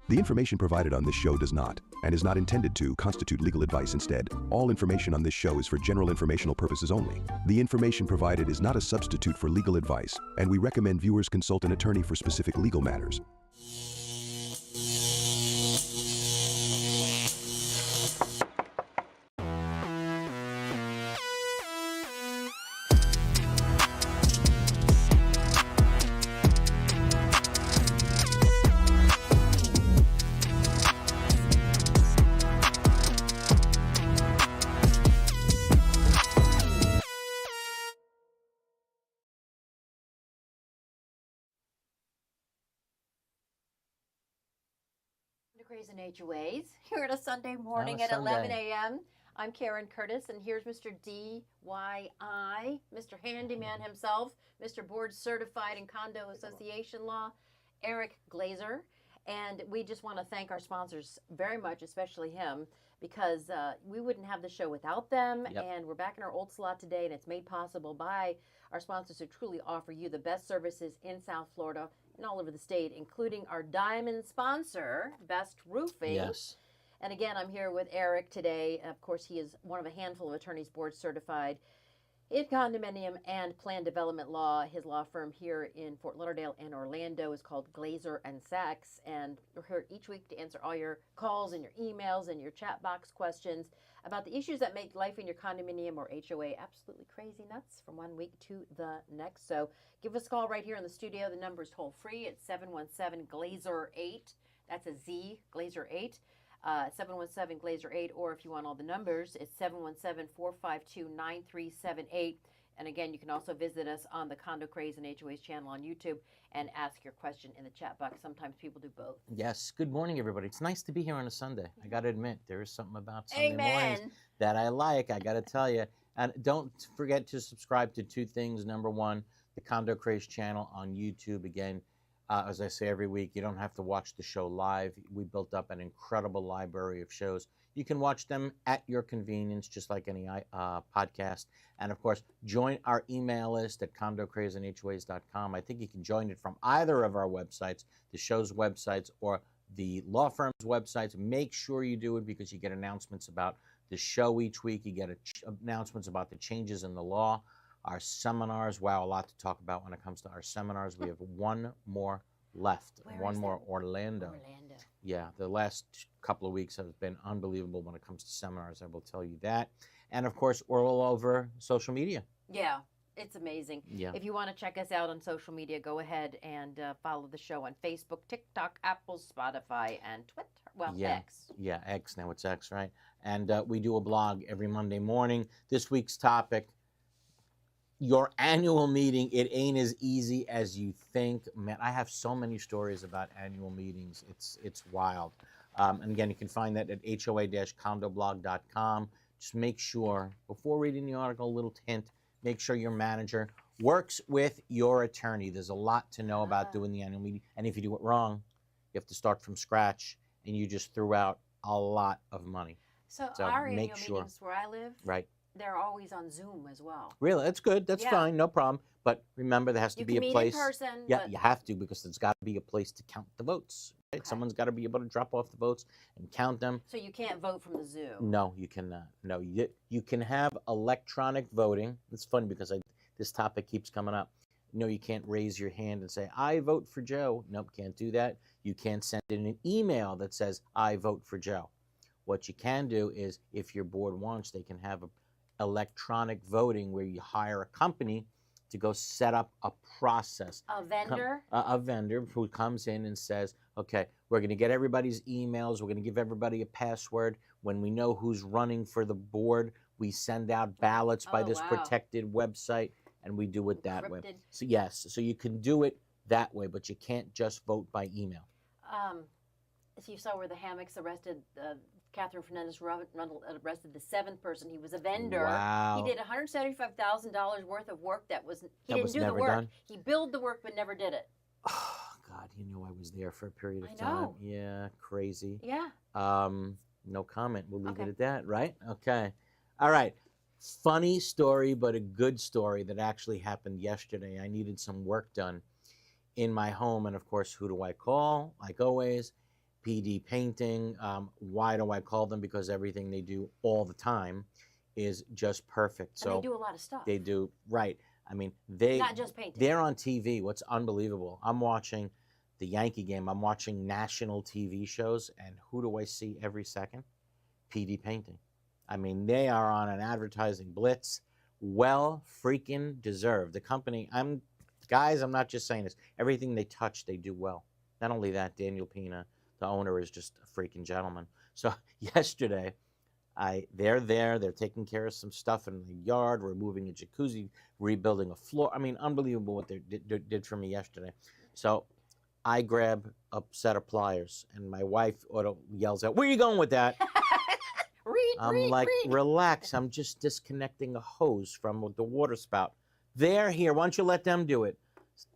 The information provided on this show does not, and is not intended to, constitute legal advice. Instead, all information on this show is for general informational purposes only. The information provided is not a substitute for legal advice, and we recommend viewers consult an attorney for specific legal matters. Condo Craze and HOAs here at a Sunday morning at Sunday. 11 a.m. I'm Karen Curtis, and here's Mr. DYI, Mr. Handyman himself, Mr. Board Certified in Condo Association Law, Eric Glazer. And we just want to thank our sponsors very much, especially him, because we wouldn't have the show without them. Yep. And we're back in our old slot today, and it's made possible by our sponsors who truly offer you the best services in South Florida and all over the state, including our diamond sponsor, Best Roofing. Yes. And again, I'm here with Eric today. Of course, he is one of a handful of attorneys board certified in condominium and plan development law. His law firm here in Fort Lauderdale and Orlando is called Glazer and Sachs. And we're here each week to answer all your calls and your emails and your chat box questions about the issues that make life in your condominium or HOA absolutely crazy nuts from one week to the next. So give us a call right here in the studio. The number is toll free at 717-GLAZER-8. That's a Z, Glazer-8. 717-GLAZER-8, or if you want all the numbers, it's 717-452-9378. And again, you can also visit us on the Condo Craze and HOAs channel on YouTube and ask your question in the chat box. Sometimes people do both. Yes. Good morning, everybody. It's nice to be here on a Sunday. I got to admit, there is something about Sunday Amen. mornings that I like. I got to tell you. And don't forget to subscribe to two things. Number one, the Condo Craze channel on YouTube. Again, as I say every week, you don't have to watch the show live. We built up an incredible library of shows. You can watch them at your convenience, just like any podcast. And of course, join our email list at condocrazeandhoas.com. I think you can join it from either of our websites, the show's websites or the law firm's websites. Make sure you do it because you get announcements about the show each week. You get announcements about the changes in the law. Our seminars, wow, a lot to talk about when it comes to our seminars. We have one more left, Where is more that? Orlando. Yeah, the last couple of weeks have been unbelievable when it comes to seminars, I will tell you that. And of course, we're all over social media. Yeah, it's amazing. Yeah. If you want to check us out on social media, go ahead and follow the show on Facebook, TikTok, Apple, Spotify, and Twitter. Well, Yeah. X. Yeah, X, now it's X, right? And we do a blog every Monday morning. This week's topic, your annual meeting, it ain't as easy as you think. Man, I have so many stories about annual meetings. It's wild. And again, you can find that at hoa-condoblog.com. Just make sure, before reading the article, a little hint, make sure your manager works with your attorney. There's a lot to know about doing the annual meeting. And if you do it wrong, you have to start from scratch, and you just threw out a lot of money. So So our make annual sure. meetings where I live, Right. they're always on Zoom as well. Really, that's good. That's Yeah. fine, no problem. But remember, there has to You be can a meet place. in person. Yeah, but you have to, because there's got to be a place to count the votes. Right? Okay. Someone's got to be able to drop off the votes and count them. So you can't vote from the Zoom. No, you cannot. No, you can have electronic voting. It's funny because this topic keeps coming up. No, you can't raise your hand and say, I vote for Joe. Nope, can't do that. You can't send in an email that says, I vote for Joe. What you can do is, if your board wants, they can have electronic voting where you hire a company to go set up a process. A vendor? A vendor who comes in and says, okay, we're going to get everybody's emails. We're going to give everybody a password. When we know who's running for the board, we send out ballots by this wow. protected website, and we do it that way. Encrypted. So yes, so you can do it that way, but you can't just vote by email. So you saw where the hammocks arrested Catherine Fernandez arrested the seventh person. He was a vendor. Wow. He did $175,000 worth of work that was he That didn't was do the never work. done? He billed the work but never did it. Oh, God, you know I was there for a period of I time. know. Yeah, crazy. Yeah. No comment. We'll leave Okay. it at that, right? Okay. All right. Funny story, but a good story that actually happened yesterday. I needed some work done in my home, and of course, who do I call? Like always, PD Painting. Why do I call them? Because everything they do all the time is just perfect. And they do a lot of stuff. They do, right. I mean, not just painting. They're on TV. What's unbelievable, I'm watching the Yankee game. I'm watching national TV shows, and who do I see every second? PD Painting. I mean, they are on an advertising blitz. Well freaking deserved. The company, guys, I'm not just saying this. Everything they touch, they do well. Not only that, Daniel Pina, the owner, is just a freaking gentleman. So yesterday, they're there. They're taking care of some stuff in the yard, removing a jacuzzi, rebuilding a floor. I mean, unbelievable what they did for me yesterday. So I grab a set of pliers, and my wife yells out, "Where are you going with that?" I'm like, relax. I'm just disconnecting a hose from the water spout. They're here. Why don't you let them do it?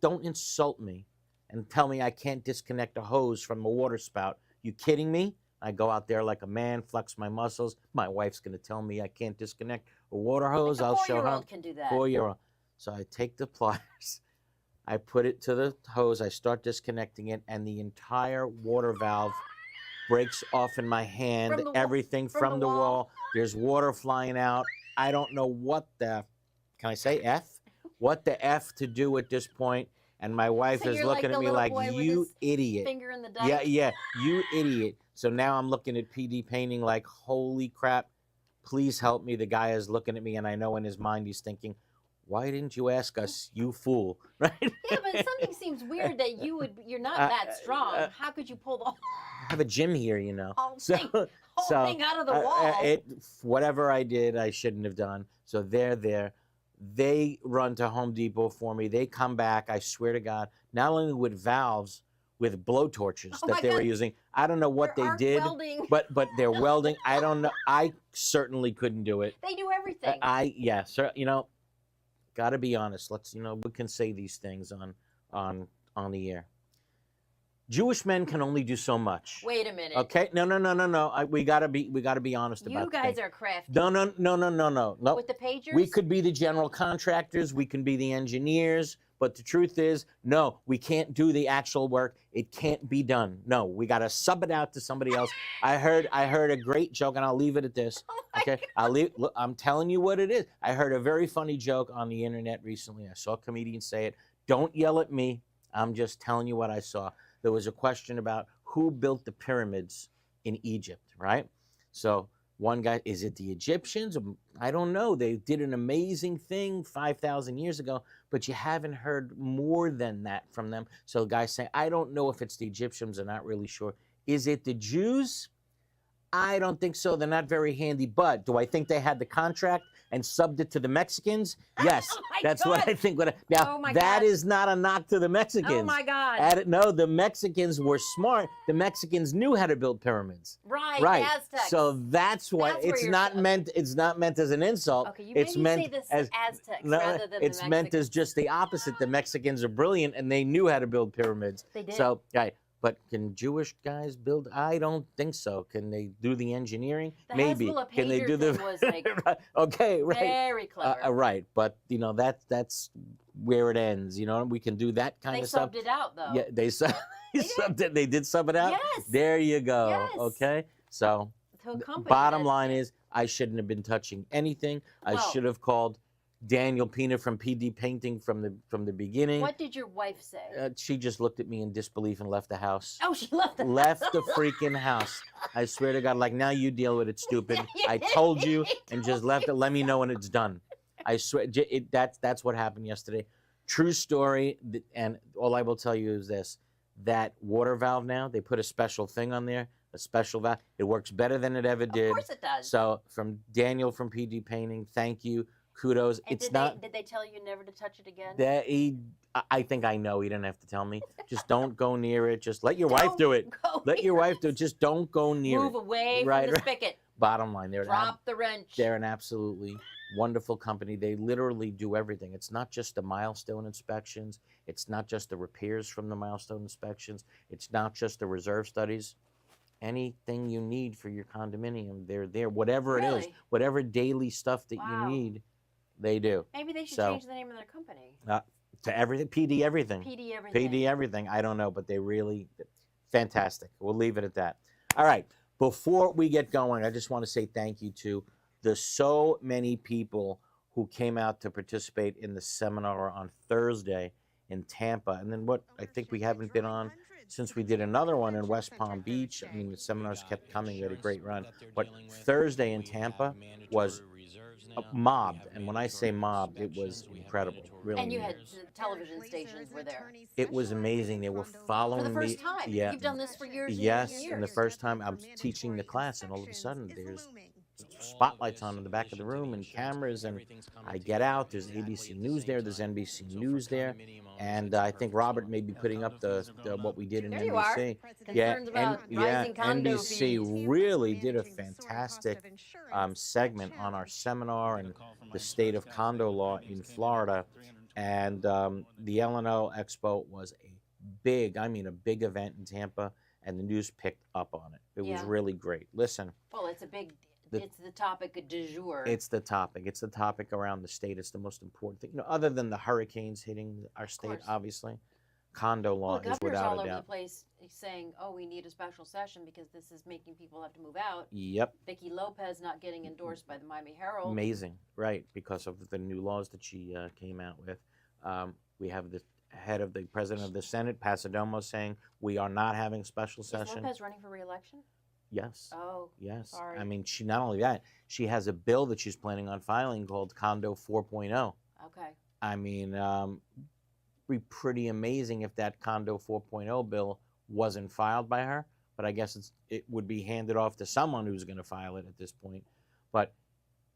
Don't insult me and tell me I can't disconnect a hose from a water spout. You kidding me? I go out there like a man, flex my muscles. My wife's going to tell me I can't disconnect a water hose. Like I'll show her. 4-year-old can do that. 4-year-old. So I take the pliers. I put it to the hose. I start disconnecting it, and the entire water valve breaks off in my hand. Everything from the wall. There's water flying out. I don't know what the, can I say F? What the F to do at this point. And my wife is looking at me like, you idiot. Finger in the dike. Yeah, you idiot. So now I'm looking at PD Painting like, holy crap, please help me. The guy is looking at me, and I know in his mind he's thinking, why didn't you ask us, you fool? Right? Yeah, but something seems weird that you're not that strong. How could you pull the I have a gym here, you know. whole thing out of the wall? Whatever I did, I shouldn't have done. So they're there. They run to Home Depot for me. They come back, I swear to God, not only with valves, with blowtorches that they were using. I don't know what they did, but they're welding. I don't know. I certainly couldn't do it. They do everything. You know, got to be honest. Let's, we can say these things on the air. Jewish men can only do so much. Wait a minute. Okay? No. We gotta be honest about it. You guys are crafty. No. With the pagers? We could be the general contractors. We can be the engineers. But the truth is, no, we can't do the actual work. It can't be done. No, we got to sub it out to somebody else. I heard a great joke, and I'll leave it at this. Okay, look, I'm telling you what it is. I heard a very funny joke on the internet recently. I saw a comedian say it. Don't yell at me. I'm just telling you what I saw. There was a question about who built the pyramids in Egypt, right? So one guy, is it the Egyptians? I don't know. They did an amazing thing 5,000 years ago, but you haven't heard more than that from them. So the guy's saying, I don't know if it's the Egyptians. I'm not really sure. Is it the Jews? I don't think so. They're not very handy. But do I think they had the contract and subbed it to the Mexicans? Yes. That's what I think. Now, that is not a knock to the Mexicans. Oh, my God. No, the Mexicans were smart. The Mexicans knew how to build pyramids. Right. Right. Aztecs. So that's why it's not meant as an insult. Okay, it's meant say this as Aztecs no, rather than it's the meant as just the opposite. The Mexicans are brilliant, and they knew how to build pyramids. They did. So, right. But can Jewish guys build? I don't think so. Can they do the engineering? The Maybe. Can they do the? Was like okay, right. Very clever. Right, but that's where it ends. We can do that kind of stuff. They subbed it out, though. Yeah, they subbed it. They did sub it out. Yes. There you go. Yes. Okay. So, bottom line is, I shouldn't have been touching anything. I should have called Daniel Pina from PD Painting from the beginning. What did your wife say? She just looked at me in disbelief and left the house. Oh, she left the Left the freaking house. I swear to God, like, now you deal with it, stupid. I told you, and just left it. Let me know when it's done. I swear, that's what happened yesterday. True story, and all I will tell you is this. That water valve now, they put a special thing on there, a special valve. It works better than it ever did. Of course it does. So, from Daniel from PD Painting, thank you. Kudos. And did they tell you never to touch it again? I think I know. He didn't have to tell me. Just don't go near it. Just let your wife do it. Let your wife do it. Just don't go near it. Move away from the spigot. Bottom line, drop the wrench. They're an absolutely wonderful company. They literally do everything. It's not just the milestone inspections. It's not just the repairs from the milestone inspections. It's not just the reserve studies. Anything you need for your condominium, they're there. Whatever it is, whatever daily stuff that you need, they do. Maybe they should change the name of their company. To everything, PD everything. PD everything. PD everything. I don't know, but they really, fantastic. We'll leave it at that. All right. Before we get going, I just want to say thank you to the so many people who came out to participate in the seminar on Thursday in Tampa. And then what I think we haven't been on since we did another one in West Palm Beach. I mean, the seminars kept coming. We had a great run. But Thursday in Tampa was mobbed. And when I say mobbed, it was incredible. Really. And you had the television stations were there. It was amazing. They were following For the me. first time. Yeah. You've done this for years and Yes, years and and the years. first time I'm teaching the class, and all of a sudden there's spotlights on in the back of the room and cameras, and I get out. There's ABC News there. There's NBC News there, and I think Robert may be putting up the what we did in There you are. NBC. Concerns about rising condo NBC fees. really did a fantastic segment on our seminar and the state of condo law in Florida, and the L&O Expo was a big, I mean a big event in Tampa, and the news picked up on it. It was really great. Listen. Well, it's a big, it's the topic du jour. It's the topic. It's the topic around the state. It's the most important thing. You know, other than the hurricanes hitting our state, obviously, condo law is governor's without all a over doubt. the place saying, "Oh, we need a special session because this is making people have to move out." Yep. Vicky Lopez not getting endorsed by the Miami Herald. Amazing, right? Because of the new laws that she came out with. We have the head of the president of the Senate, Pasadomo, saying we are not having a special session. Is Lopez running for re-election? Yes. Oh, yes. sorry. I mean, she not only that, she has a bill that she's planning on filing called Condo 4.0. Okay. I mean, be pretty amazing if that Condo 4.0 bill wasn't filed by her, but I guess it would be handed off to someone who's going to file it at this point. But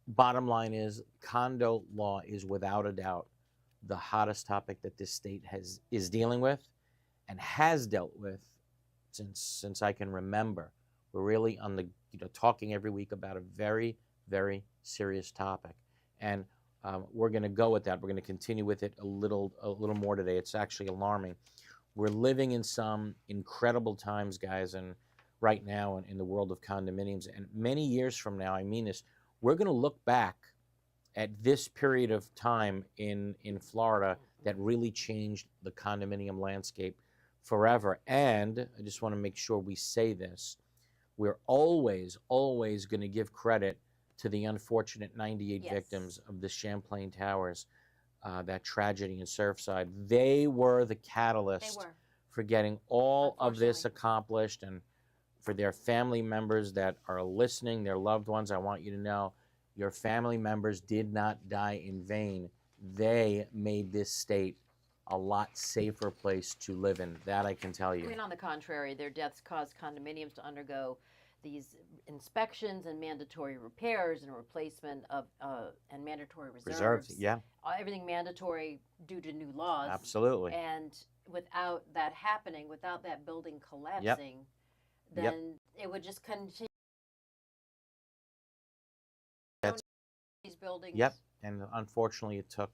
bottom line is, condo law is without a doubt the hottest topic that this state is dealing with and has dealt with since I can remember. We're really on the talking every week about a very, very serious topic, and we're going to go with that. We're going to continue with it a little more today. It's actually alarming. We're living in some incredible times, guys, and right now in the world of condominiums. And many years from now, I mean this, we're going to look back at this period of time in Florida that really changed the condominium landscape forever. And I just want to make sure we say this. We're always going to give credit to the unfortunate 98 victims of the Champlain Towers, that tragedy in Surfside. They were the catalyst for getting all of this accomplished, and for their family members that are listening, their loved ones, I want you to know, your family members did not die in vain. They made this state a lot safer place to live in. That I can tell you. I mean, on the contrary, their deaths caused condominiums to undergo these inspections and mandatory repairs and replacement of and mandatory reserves. Yeah. Everything mandatory due to new laws. Absolutely. And without that happening, without that building collapsing, then it would just continue. These buildings. Yep. And unfortunately, it took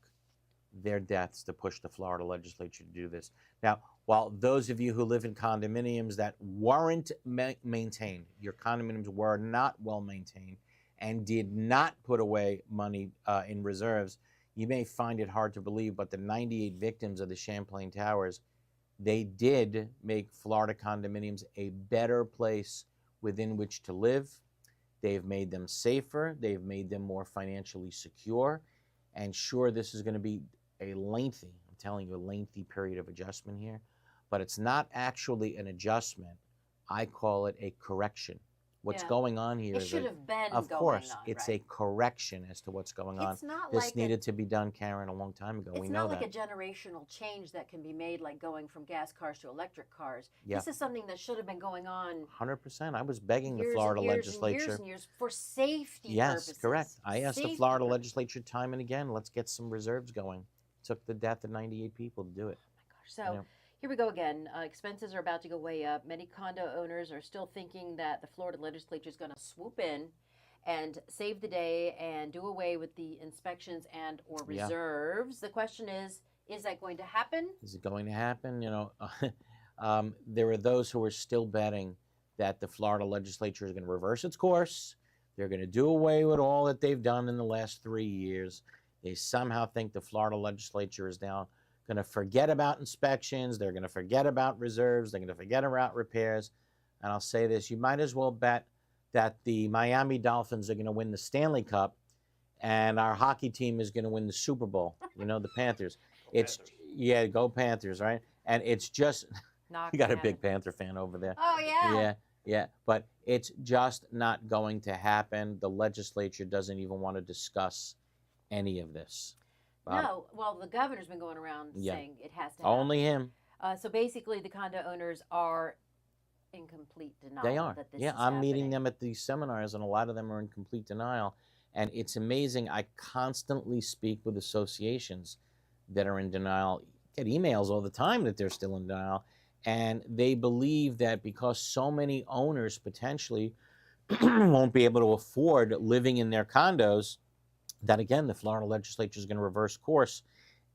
their deaths to push the Florida legislature to do this. Now, while those of you who live in condominiums that weren't maintained, your condominiums were not well maintained and did not put away money in reserves, you may find it hard to believe, but the 98 victims of the Champlain Towers, they did make Florida condominiums a better place within which to live. They've made them safer. They've made them more financially secure. And sure, this is going to be a lengthy, I'm telling you, a lengthy period of adjustment here. But it's not actually an adjustment. I call it a correction. What's going on here is, it should have been of going course, on, it's right? a correction as to what's going on. It's not This like needed to be done, Karen, a long time ago. We know that. It's not like a generational change that can be made, like going from gas cars to electric cars. Yeah. This is something that should have been going on 100%. I was begging the years Florida and years legislature. and years and years for safety Yes, purposes. correct. I asked the Safety Florida purposes. legislature time and again, let's get some reserves going. Took the death of 98 people to do it. Oh my gosh. So here we go again. Expenses are about to go way up. Many condo owners are still thinking that the Florida legislature is going to swoop in and save the day and do away with the inspections and or reserves. The question is that going to happen? Is it going to happen? You know, there are those who are still betting that the Florida legislature is going to reverse its course. They're going to do away with all that they've done in the last 3 years. They somehow think the Florida legislature is now going to forget about inspections. They're going to forget about reserves. They're going to forget about repairs. And I'll say this, you might as well bet that the Miami Dolphins are going to win the Stanley Cup and our hockey team is going to win the Super Bowl. You know, the Panthers. It's yeah, go Panthers, right? And it's just you got a big Panther fan over there. Oh yeah. Yeah, yeah, but it's just not going to happen. The legislature doesn't even want to discuss any of this. No, well, the governor's been going around saying it has to happen. Only him. So basically, the condo owners are in complete denial. They are. That this Yeah, is I'm meeting happening. them at these seminars, and a lot of them are in complete denial. And it's amazing. I constantly speak with associations that are in denial. I get emails all the time that they're still in denial. And they believe that because so many owners potentially won't be able to afford living in their condos, that again, the Florida legislature is going to reverse course.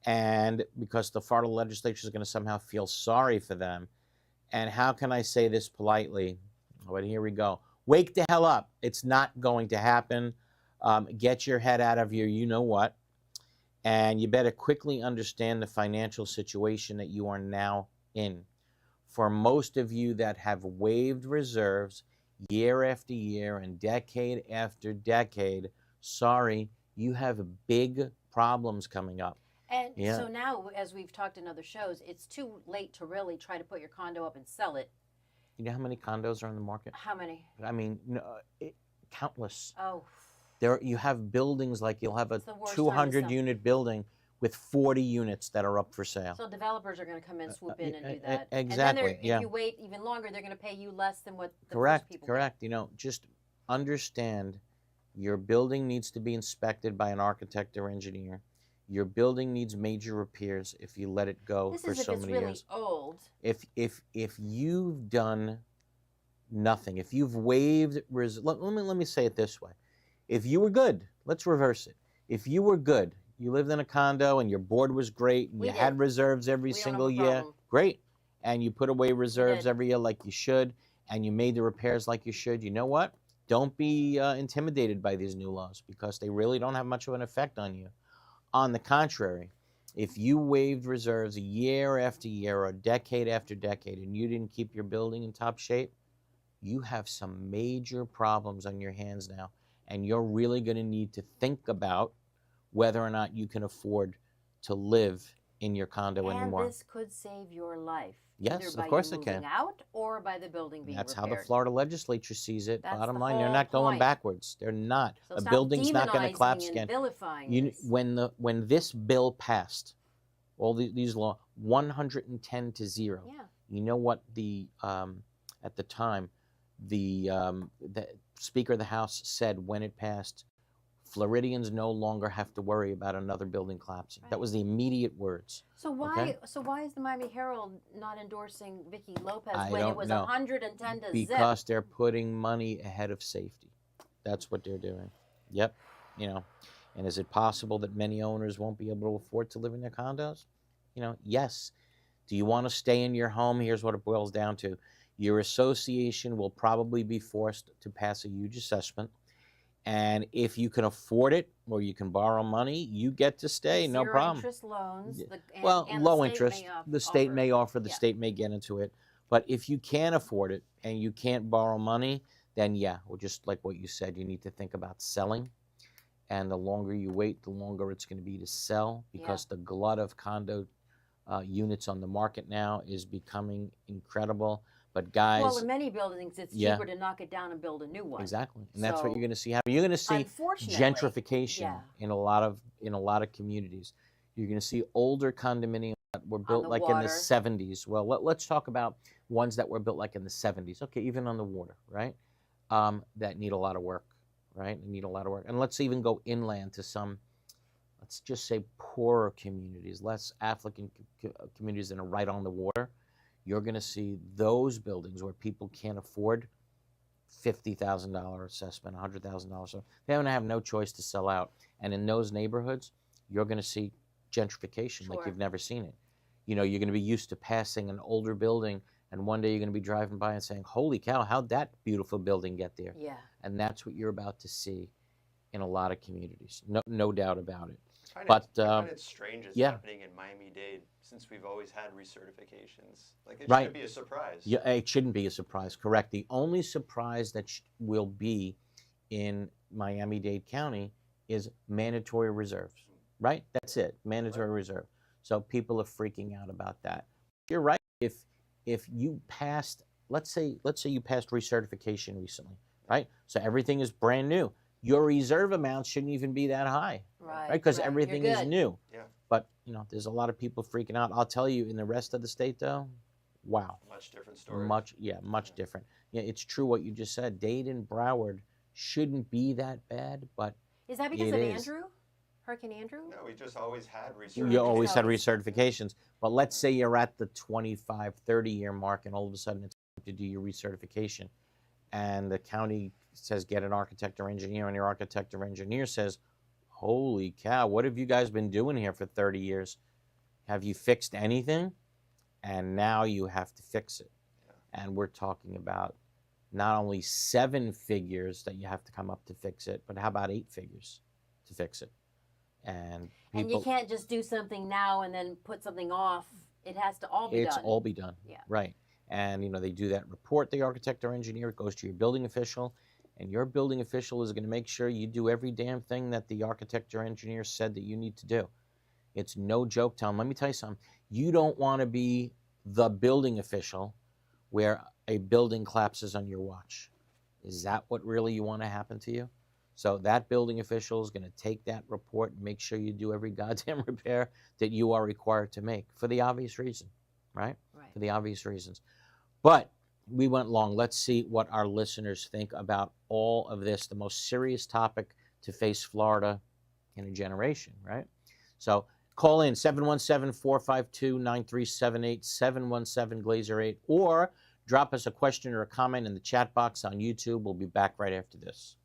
And because the Florida legislature is going to somehow feel sorry for them. And how can I say this politely? But here we go. Wake the hell up. It's not going to happen. Get your head out of your you-know-what. And you better quickly understand the financial situation that you are now in. For most of you that have waived reserves year after year and decade after decade, sorry, you have big problems coming up. And so now, as we've talked in other shows, it's too late to really try to put your condo up and sell it. You know how many condos are on the market? How many? I mean, countless. Oh. You have buildings like you'll have a It's the worst time to 200-unit building with 40 units that are up for sale. So developers are going to come in, swoop in, and do that. Exactly. And then if you wait even longer, they're going to pay you less than what the Correct. first people Correct. You know, just understand your building needs to be inspected by an architect or engineer. Your building needs major repairs if you let it go for so many years. This is if it's really old. If you've done nothing, if you've waived, let me say it this way. If you were good, let's reverse it. If you were good, you lived in a condo and your board was great and you had reserves every single year, great. And you put away reserves every year like you should, and you made the repairs like you should, you know what? Don't be intimidated by these new laws because they really don't have much of an effect on you. On the contrary, if you waived reserves year after year or decade after decade and you didn't keep your building in top shape, you have some major problems on your hands now. And you're really going to need to think about whether or not you can afford to live in your condo anymore. And this could save your life. Yes, either of course by it you can. moving out or by the building being That's repaired. how the Florida legislature sees it. That's Bottom the line, they're whole not going point. backwards. They're not. So A stop building's not going to collapse demonizing again. and vilifying this. When this bill passed, all these laws, 110 to 0. Yeah. You know what the at the time the Speaker of the House said when it passed? Floridians no longer have to worry about another building collapsing. Right. That was the immediate words. So why? Okay? So why is the Miami Herald not endorsing Vicky Lopez I when it don't was know. 110 to zip? Because they're putting money ahead of safety. That's what they're doing. Yep. You know, and is it possible that many owners won't be able to afford to live in their condos? You know, yes. Do you want to stay in your home? Here's what it boils down to. Your association will probably be forced to pass a huge assessment. And if you can afford it or you can borrow money, you get to stay, no problem. Interest loans. Low interest. The state may offer, the Yeah. state may get into it. But if you can't afford it and you can't borrow money, then well, just like what you said, you need to think about selling. And the longer you wait, the longer it's going to be to sell because the glut of condo units on the market now is becoming incredible. But guys, well, in many buildings, it's cheaper to knock it down and build a new one. Exactly, and that's what you're going to see happen. You're going to see gentrification in a lot of communities. You're going to see older condominiums that were built like in the 70s. Well, let's talk about ones that were built like in the 70s. Okay, even on the water, right? That need a lot of work, right? They need a lot of work, and let's even go inland to some, let's just say poorer communities, less affluent communities that are right on the water. You're going to see those buildings where people can't afford $50,000 assessment, $100,000. So they're going to have no choice to sell out. And in those neighborhoods, you're going to see gentrification like you've never seen it. You know, you're going to be used to passing an older building, and one day you're going to be driving by and saying, holy cow, how'd that beautiful building get there? Yeah. And that's what you're about to see in a lot of communities. No doubt about it. I But find it strange it's yeah. happening in Miami-Dade since we've always had recertifications. Like, it Right. should be a surprise. Yeah, it shouldn't be a surprise. Correct. The only surprise that will be in Miami-Dade County is mandatory reserves. Right? That's it. Mandatory reserve. So people are freaking out about that. You're right. If you passed, let's say you passed recertification recently, right? So everything is brand new. Your reserve amount shouldn't even be that high, right? Because everything is new. Yeah. But there's a lot of people freaking out. I'll tell you, in the rest of the state, though, wow, Much different story. much different. Yeah, it's true what you just said. Dade and Broward shouldn't be that bad, but is that because of Andrew? Hurricane Andrew? No, we just always had recertifications. You always had recertifications. But let's say you're at the 25, 30-year mark, and all of a sudden it's time to do your recertification. And the county says, get an architect or engineer, and your architect or engineer says, holy cow, what have you guys been doing here for 30 years? Have you fixed anything? And now you have to fix it. Yeah. And we're talking about not only 7 figures that you have to come up to fix it, but how about 8 figures to fix it? And you can't just do something now and then put something off. It has to all be done. It's all be done. Yeah. Right. And they do that report, the architect or engineer, it goes to your building official, and your building official is going to make sure you do every damn thing that the architect or engineer said that you need to do. It's no joke, Tom. Let me tell you something. You don't want to be the building official where a building collapses on your watch. Is that what really you want to happen to you? So that building official is going to take that report and make sure you do every goddamn repair that you are required to make for the obvious reason, right? For the obvious reasons. But we went long. Let's see what our listeners think about all of this, the most serious topic to face Florida in a generation, right? So call in 717-452-9378, 717-GLAZER8, or drop us a question or a comment in the chat box on YouTube. We'll be back right after this.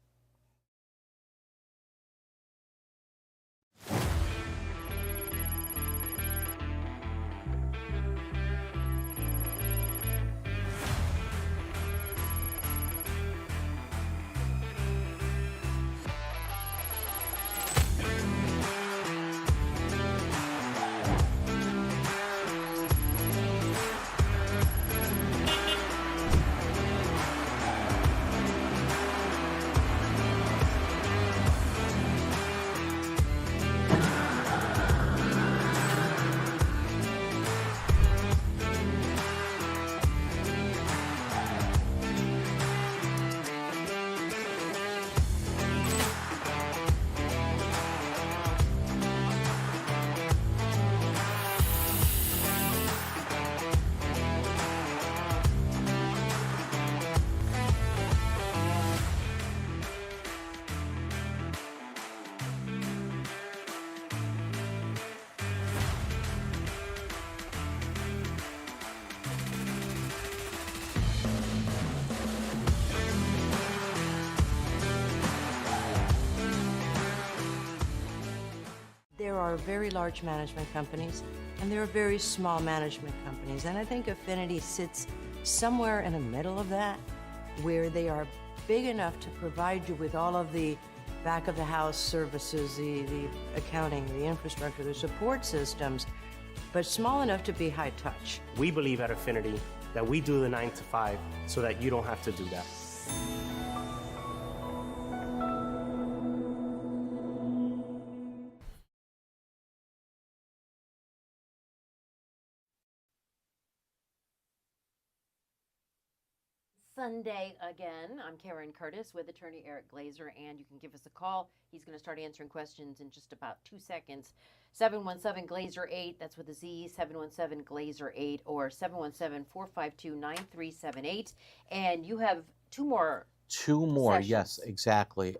There are very large management companies, and there are very small management companies. And I think Affinity sits somewhere in the middle of that, where they are big enough to provide you with all of the back of the house services, the accounting, the infrastructure, the support systems, but small enough to be high touch. We believe at Affinity that we do the 9 to 5 so that you don't have to do that. Sunday again. I'm Karen Curtis with attorney Eric Glazer, and you can give us a call. He's going to start answering questions in just about 2 seconds. 717-GLAZER-8, that's with a Z, 717-GLAZER-8, or 717-452-9378. And you have 2 more. 2 more, sessions. yes, exactly.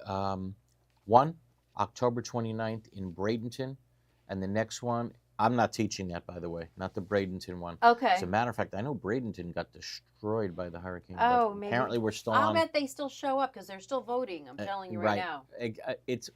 One, October 29th in Bradenton, and the next one, I'm not teaching that, by the way, not the Bradenton one. Okay. As a matter of fact, I know Bradenton got destroyed by the hurricane. Oh, but maybe. Apparently we're still I'll on. bet they still show up because they're still voting. I'm telling you right now.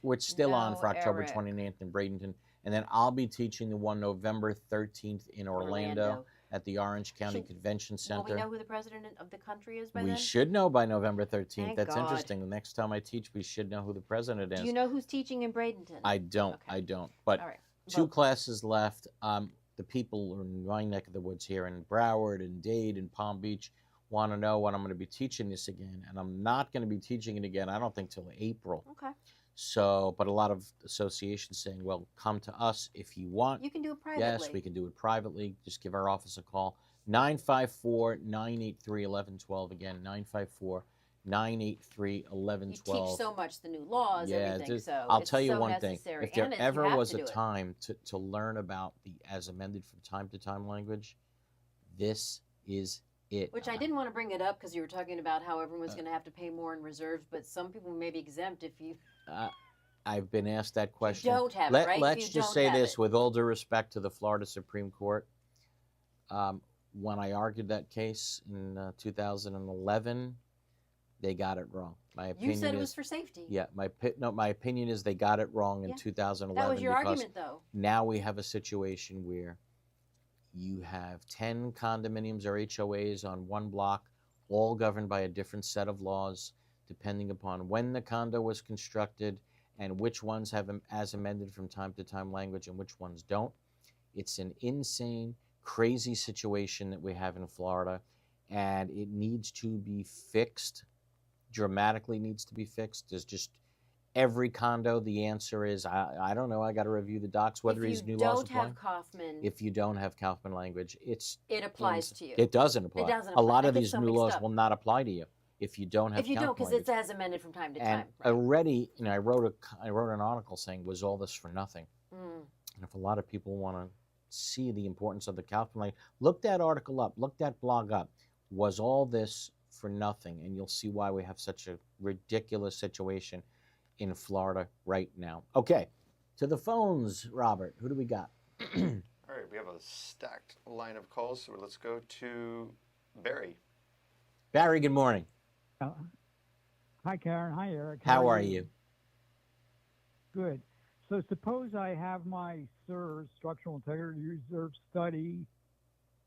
We're still on for October Eric. 29th in Bradenton. And then I'll be teaching the one November 13th in Orlando. at the Orange County Should- Convention Will Center. we know who the president of the country is by We then? should know by November 13th. Thank That's God. interesting. The next time I teach, we should know who the president is. Do you know who's teaching in Bradenton? I don't. Okay. I don't. But All right. two Vote. classes left. The people in my neck of the woods here in Broward and Dade and Palm Beach want to know when I'm going to be teaching this again. And I'm not going to be teaching it again, I don't think, till April. Okay. So, but a lot of associations saying, well, come to us if you want. You can do it privately. Yes, we can do it privately. Just give our office a call. 954-983-1112. Again, 954-983-1112. You teach so much, the new laws, everything. So I'll it's tell you so one necessary. thing. If there and ever you have was to a do it. time to learn about the as amended from time to time language, this is it. Which I didn't want to bring it up because you were talking about how everyone was going to have to pay more in reserves, but some people may be exempt if you I've been asked that question. don't have it, right? Let's You just don't say have this it. with all due respect to the Florida Supreme Court. When I argued that case in 2011, they got it wrong. My opinion You said it is, was for safety. yeah, my opinion is they got it wrong in Yeah. 2011. That was your because argument, though. now we have a situation where you have 10 condominiums or HOAs on one block, all governed by a different set of laws, depending upon when the condo was constructed and which ones have as amended from time to time language and which ones don't. It's an insane, crazy situation that we have in Florida, and it needs to be fixed, dramatically needs to be fixed. There's just every condo, the answer is, I don't know, I got to review the docs, whether these new laws If you apply. don't have Kaufman, If you don't have Kaufman language, it applies to you. It doesn't apply. doesn't A lot apply. I of get these so new mixed laws up. will not apply to you if you don't have If you don't, Kaufman because language. it's as amended from time to And time. Right. already, I wrote an article saying, was all this for nothing? Mm. And if a lot of people want to see the importance of the Kaufman language, look that article up, look that blog up. Was all this for nothing? And you'll see why we have such a ridiculous situation in Florida right now. Okay, to the phones, Robert. Who do we got? All right, we have a stacked line of calls, so let's go to Barry. Barry, good morning. Hi, Karen. Hi, Eric. How are you? Good. So suppose I have my SIRS, Structural Integrity Reserve study,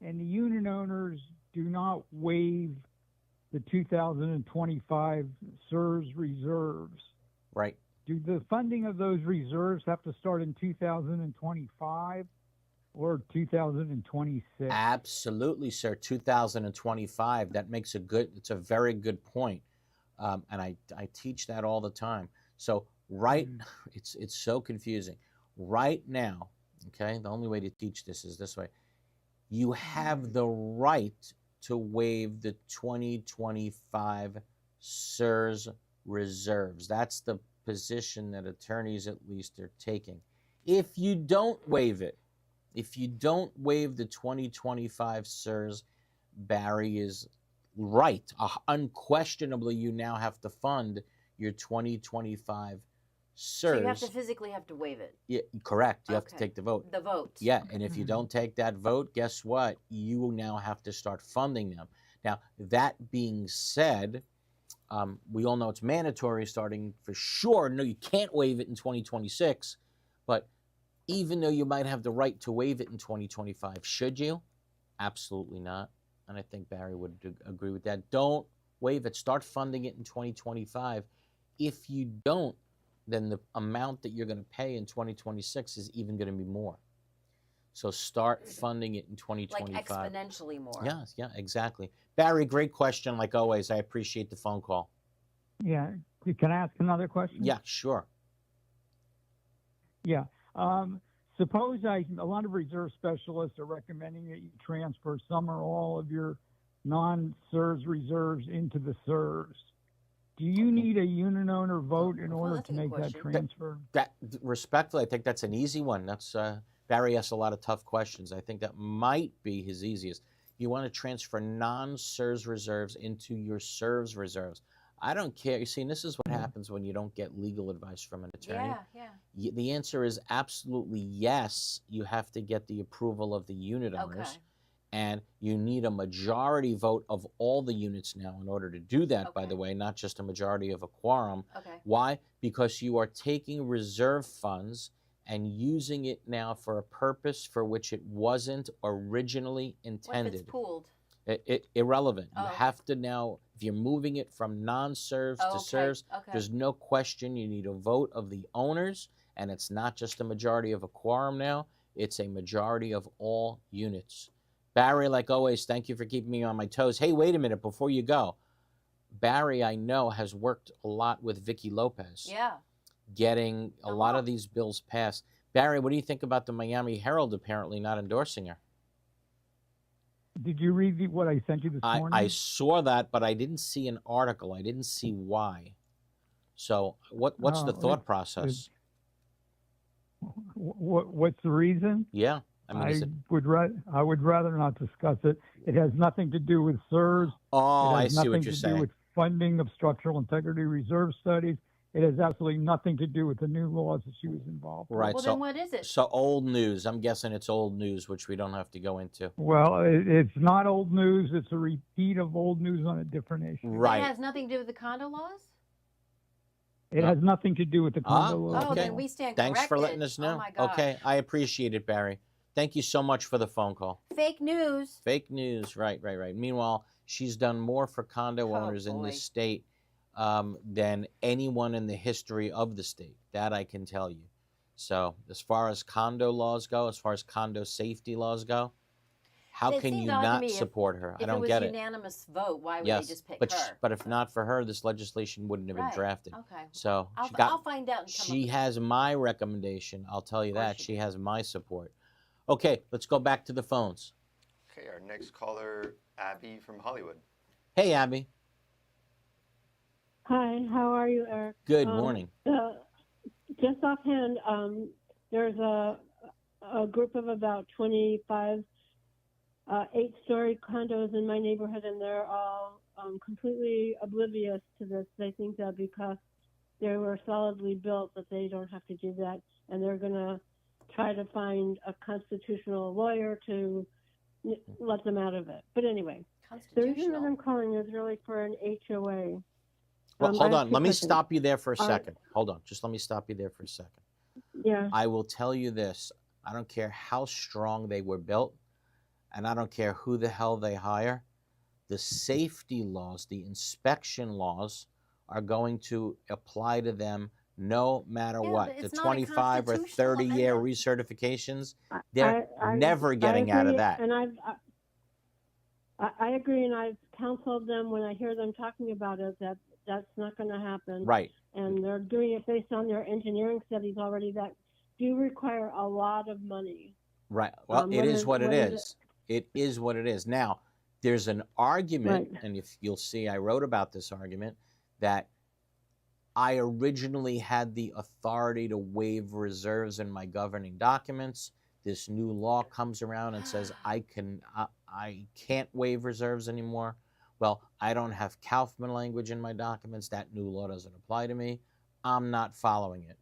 and the unit owners do not waive the 2025 SIRS reserves. Right. Do the funding of those reserves have to start in 2025 or 2026? Absolutely, sir. 2025. That makes it's a very good point. And I teach that all the time. So it's so confusing. Right now, okay, the only way to teach this is this way. You have the right to waive the 2025 SIRS reserves. That's the position that attorneys at least are taking. If you don't waive it, if you don't waive the 2025 SIRS, Barry is right. Unquestionably, you now have to fund your 2025 SIRS. So you have to physically have to waive it. Yeah, correct. You have to Okay. take the vote. The vote. Yeah, and if you don't take that vote, guess what? You now have to start funding them. Now, that being said, we all know it's mandatory starting for sure. No, you can't waive it in 2026, but even though you might have the right to waive it in 2025, should you? Absolutely not. And I think Barry would agree with that. Don't waive it. Start funding it in 2025. If you don't, then the amount that you're going to pay in 2026 is even going to be more. So start funding it in 2025. Like exponentially more. Yes, yeah, exactly. Barry, great question, like always. I appreciate the phone call. Yeah. Can I ask another question? Yeah, sure. Yeah. Suppose a lot of reserve specialists are recommending that you transfer some or all of your non-SIRS reserves into the SIRS. Do you need a unit owner vote in order that's to a good make that question. transfer? That respectfully, I think that's an easy one. That's Barry asks a lot of tough questions. I think that might be his easiest. You want to transfer non-SIRS reserves into your SIRS reserves. I don't care. You see, and this is what happens when you don't get legal advice from an attorney. Yeah. The answer is absolutely yes. You have to get the approval of the unit owners. Okay. And you need a majority vote of all the units now in order to do that, by Okay. the way, not just a majority of a quorum. Okay. Why? Because you are taking reserve funds and using it now for a purpose for which it wasn't originally What if intended. it's pooled? Irrelevant. Oh, You okay. have to now, if you're moving it from non-serves to serves, Okay. there's no question you need a vote of the owners, and it's not just a majority of a quorum now, it's a majority of all units. Barry, like always, thank you for keeping me on my toes. Hey, wait a minute before you go. Barry, I know, has worked a lot with Vicky Lopez. Yeah. Getting a lot of these bills passed. Barry, what do you think about the Miami Herald apparently not endorsing her? Did you read what I sent you this morning? I saw that, but I didn't see an article. I didn't see why. So what's the thought process? What's the reason? Yeah. I mean, I would rather not discuss it. It has nothing to do with SERS. Oh, I see what you're It has nothing to saying. do with funding of structural integrity reserve studies. It has absolutely nothing to do with the new laws that she was involved in. Right. Well, so, then what is it? So old news. I'm guessing it's old news, which we don't have to go into. Well, it's not old news. It's a repeat of old news on a different issue. Right. It has nothing to do with the condo laws? It has nothing to do with the condo laws. Oh, okay. then we stand Thanks for corrected. letting us know. Oh, my gosh. Okay. I appreciate it, Barry. Thank you so much for the phone call. Fake news. Fake news. Right. Meanwhile, she's done more for condo owners in boy. this state than anyone in the history of the state. That I can tell you. So as far as condo laws go, as far as condo safety laws go, how It can seems you odd to not me support her? I If don't it was get it. unanimous vote, why would Yes, they just pick but her? but if not for her, this legislation wouldn't have been Right. drafted. Okay. So I'll find out and come she up has my recommendation. I'll tell you Of course that. she She has my support. Okay, let's go back to the phones. Okay, our next caller, Abby from Hollywood. Hey, Abby. Hi, how are you, Eric? Good morning. Just offhand, there's a group of about 25 8-story condos in my neighborhood, and they're all completely oblivious to this. They think that because they were solidly built that they don't have to do that, and they're going to try to find a constitutional lawyer to let them out of it. But anyway, the reason that I'm calling is really for an HOA. Well, hold I on. have Let me 2 questions. stop you there for a second. Hold on. Just let me stop you there for a second. Yeah. I will tell you this. I don't care how strong they were built, and I don't care who the hell they hire. The safety laws, the inspection laws are going to apply to them no matter Yeah, what. but The it's not a 25 or constitutional 30-year amendment. recertifications, they're I never getting out of agree, that. And I agree, and I've counseled them when I hear them talking about it that that's not going to happen. Right. And they're doing it based on their engineering studies already that do require a lot of money. Right. Well, it is what it is. It is what it is. Now, there's an argument, Right. and if you'll see, I wrote about this argument, that I originally had the authority to waive reserves in my governing documents. This new law comes around and says I can't waive reserves anymore. Well, I don't have Kaufman language in my documents. That new law doesn't apply to me. I'm not following it.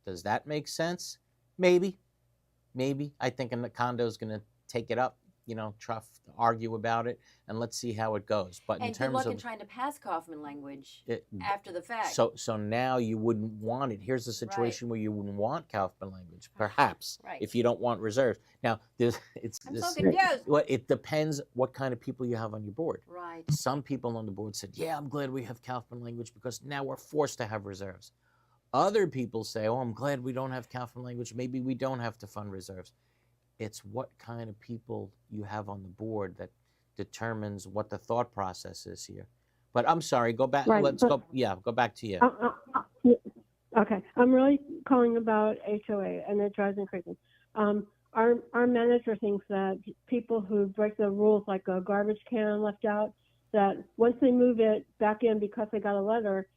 Does that make sense? Maybe. Maybe. I think the condo is going to take it up, try to argue about it, and let's see how it goes. But in And good terms luck of in trying to pass Kaufman language it, after the fact. so now you wouldn't want it. Here's a situation where you wouldn't want Kaufman language, perhaps, Right. if you don't want reserves. Now, I'm so confused. well, it depends what kind of people you have on your board. Right. Some people on the board said, yeah, I'm glad we have Kaufman language because now we're forced to have reserves. Other people say, oh, I'm glad we don't have Kaufman language. Maybe we don't have to fund reserves. It's what kind of people you have on the board that determines what the thought process is here. But I'm sorry, go back. Right, Let's but- go. Yeah, go back to you. Okay, I'm really calling about HOA, and it drives me crazy. Our manager thinks that people who break the rules, like a garbage can left out, that once they move it back in because they got a letter,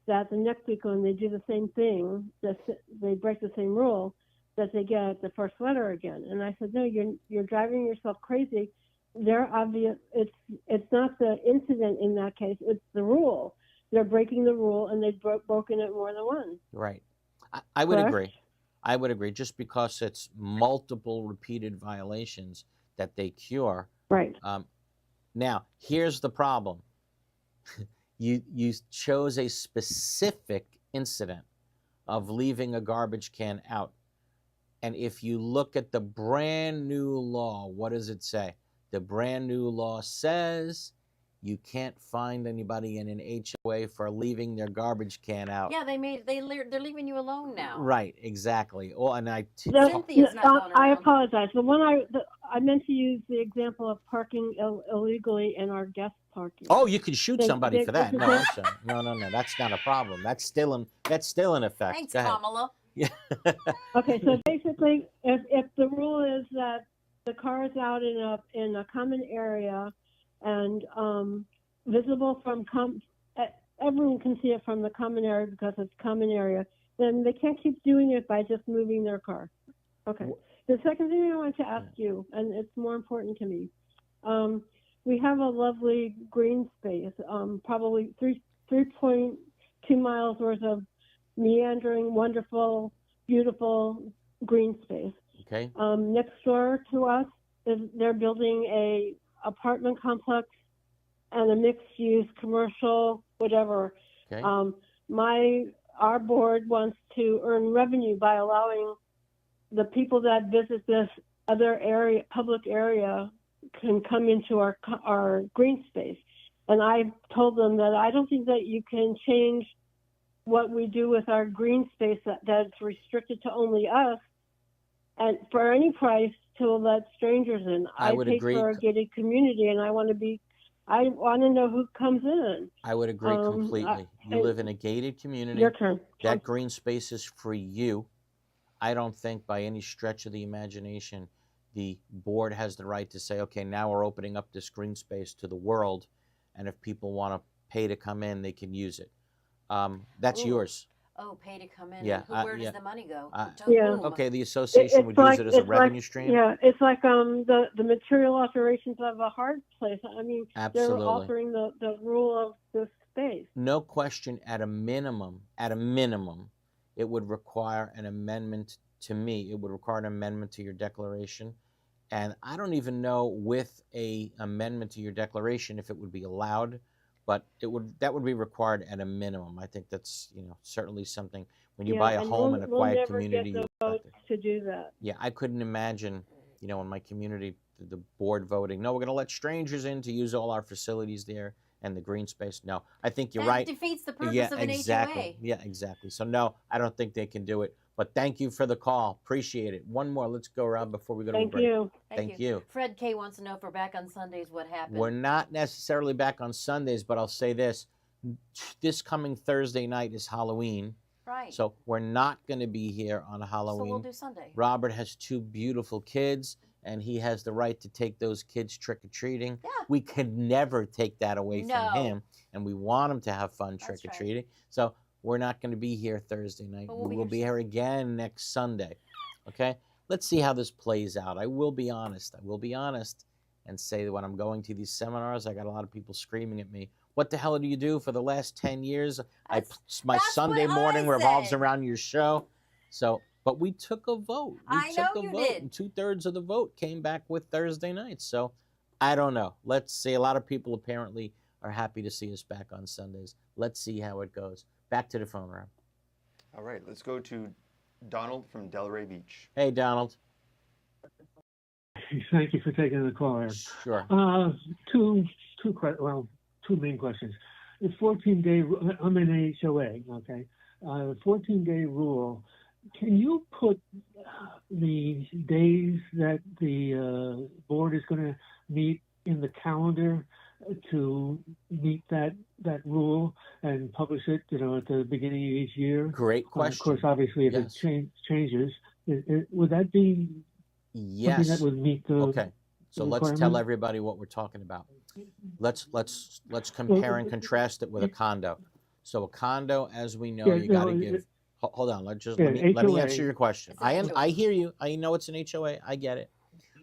that the next week when they do the same thing, that they break the same rule, that they get the first letter again. And I said, no, you're driving yourself crazy. They're obvious. It's not the incident in that case. It's the rule. They're breaking the rule, and they've broken it more than once. Right. I would Correct? agree. I would agree. Just because it's multiple repeated violations that they cure. Right. Now, here's the problem. You chose a specific incident. of leaving a garbage can out. And if you look at the brand new law, what does it say? The brand new law says you can't find anybody in an HOA for leaving their garbage can out. Yeah, they're leaving you alone now. Right, exactly. Oh, and Cynthia's not going I around. apologize. The one I meant to use the example of parking illegally in our guest parking. Oh, you could shoot somebody for that. they- No, I'm sorry. No, that's not a problem. That's still in effect. Thanks, Go ahead. Kamala. Yeah. Okay, so basically, if the rule is that the car is out in a common area and visible from everyone can see it from the common area because it's common area, then they can't keep doing it by just moving their car. Okay. The second thing I want to ask you, and it's more important to me, we have a lovely green space, probably 3.2 miles worth of meandering, wonderful, beautiful green space. Okay. Next door to us, they're building a apartment complex and a mixed-use commercial, whatever. Okay. Our board wants to earn revenue by allowing the people that visit this other area, public area, can come into our green space. And I told them that I don't think that you can change what we do with our green space that's restricted to only us, and for any price to let strangers in. I would pay agree. for a gated community, and I want to know who comes in. I would agree completely. You live in a gated community. Your turn. That green space is for you. I don't think by any stretch of the imagination the board has the right to say, okay, now we're opening up this green space to the world, and if people want to pay to come in, they can use it. That's yours. Oh, pay to come in. Yeah, Where does the money go? Okay, the association would use it as a revenue stream. Yeah, it's like the material alterations of a hard place. I mean, Absolutely. they're altering the rule of the space. No question, at a minimum, it would require an amendment to me. It would require an amendment to your declaration. And I don't even know with a amendment to your declaration if it would be allowed, but that would be required at a minimum. I think that's certainly something when you buy a home in a quiet community. We'll never get the votes to do that. Yeah, I couldn't imagine, in my community, the board voting, no, we're going to let strangers in to use all our facilities there and the green space. No, I think you're right. That defeats the purpose of an HOA. Yeah, exactly. So no, I don't think they can do it. But thank you for the call. Appreciate it. One more. Let's go around before we go to a break. Thank you. Fred K wants to know if we're back on Sundays, what happened? We're not necessarily back on Sundays, but I'll say this. This coming Thursday night is Halloween. Right. So we're not going to be here on Halloween. So we'll do Sunday. Robert has 2 beautiful kids, and he has the right to take those kids trick-or-treating. Yeah. We could never take that away from him, and we want him to have fun trick-or-treating. Right. So we're not going to be here Thursday night. We will be here again next Sunday. Okay? Let's see how this plays out. I will be honest and say that when I'm going to these seminars, I got a lot of people screaming at me, what the hell do you do for the last 10 years? My Sunday morning revolves around your show. So, but we took a vote. I know you did. And 2/3 of the vote came back with Thursday night. So I don't know. Let's see. A lot of people apparently are happy to see us back on Sundays. Let's see how it goes. Back to the phone room. All right, let's go to Donald from Delray Beach. Hey, Donald. Thank you for taking the call, Eric. Sure. Two main questions. The 14-day, I'm in an HOA, okay? The 14-day rule, can you put the days that the board is going to meet in the calendar to meet that rule and publish it, at the beginning of each year? Great question. Of course, obviously, if it changes, would that be something that would meet the Okay. So let's tell everybody what we're talking about. Let's compare and contrast it with a condo. So a condo, as we know, you got to give. Hold on. Let me answer your question. I hear you. I know it's an HOA. I get it.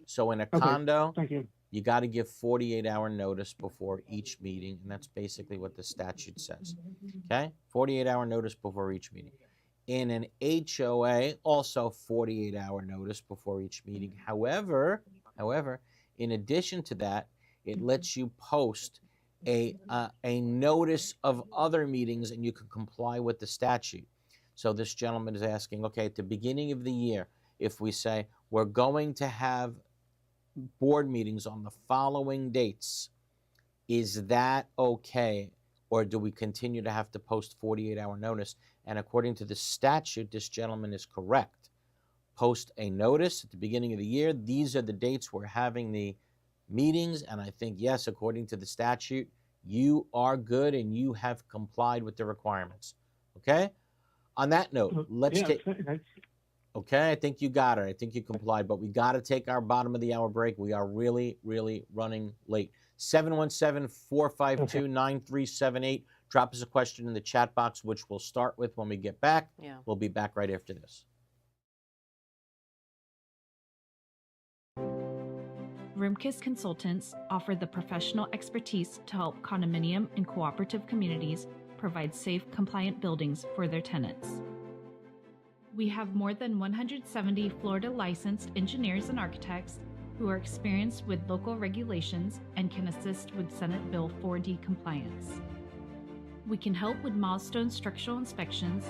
So in a condo, thank you. You got to give 48-hour notice before each meeting, and that's basically what the statute says. Okay, 48-hour notice before each meeting. In an HOA, also 48-hour notice before each meeting. However, in addition to that, it lets you post a notice of other meetings, and you can comply with the statute. So this gentleman is asking, okay, at the beginning of the year, if we say we're going to have board meetings on the following dates, is that okay? Or do we continue to have to post 48-hour notice? And according to the statute, this gentleman is correct. Post a notice at the beginning of the year. These are the dates we're having the meetings. And I think, yes, according to the statute, you are good and you have complied with the requirements. Okay? On that note, let's take... Okay, I think you got it. I think you complied, but we got to take our bottom of the hour break. We are really, really running late. 717-452-9378. Drop us a question in the chat box, which we'll start with when we get back. Yeah. We'll be back right after this. Rimkus Consultants offer the professional expertise to help condominium and cooperative communities provide safe, compliant buildings for their tenants. We have more than 170 Florida licensed engineers and architects who are experienced with local regulations and can assist with Senate Bill 4D compliance. We can help with milestone structural inspections,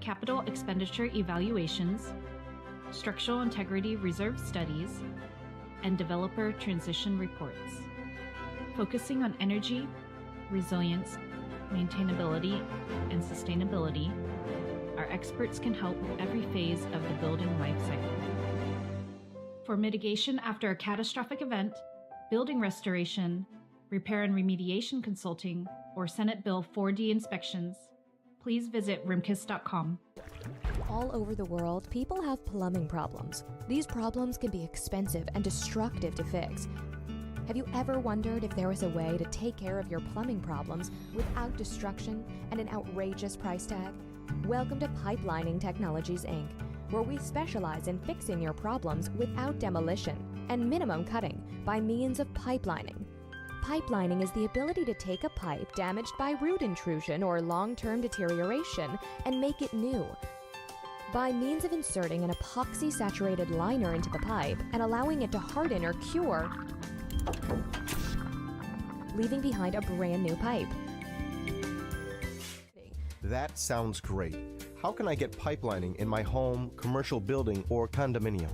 capital expenditure evaluations, structural integrity reserve studies, and developer transition reports. Focusing on energy, resilience, maintainability, and sustainability, our experts can help with every phase of the building life cycle. For mitigation after a catastrophic event, building restoration, repair and remediation consulting, or Senate Bill 4D inspections, please visit rimkus.com. All over the world, people have plumbing problems. These problems can be expensive and destructive to fix. Have you ever wondered if there was a way to take care of your plumbing problems without destruction and an outrageous price tag? Welcome to Pipelining Technologies, Inc., where we specialize in fixing your problems without demolition and minimum cutting by means of pipelining. Pipelining is the ability to take a pipe damaged by root intrusion or long-term deterioration and make it new. By means of inserting an epoxy-saturated liner into the pipe and allowing it to harden or cure, leaving behind a brand new pipe. That sounds great. How can I get pipelining in my home, commercial building, or condominium?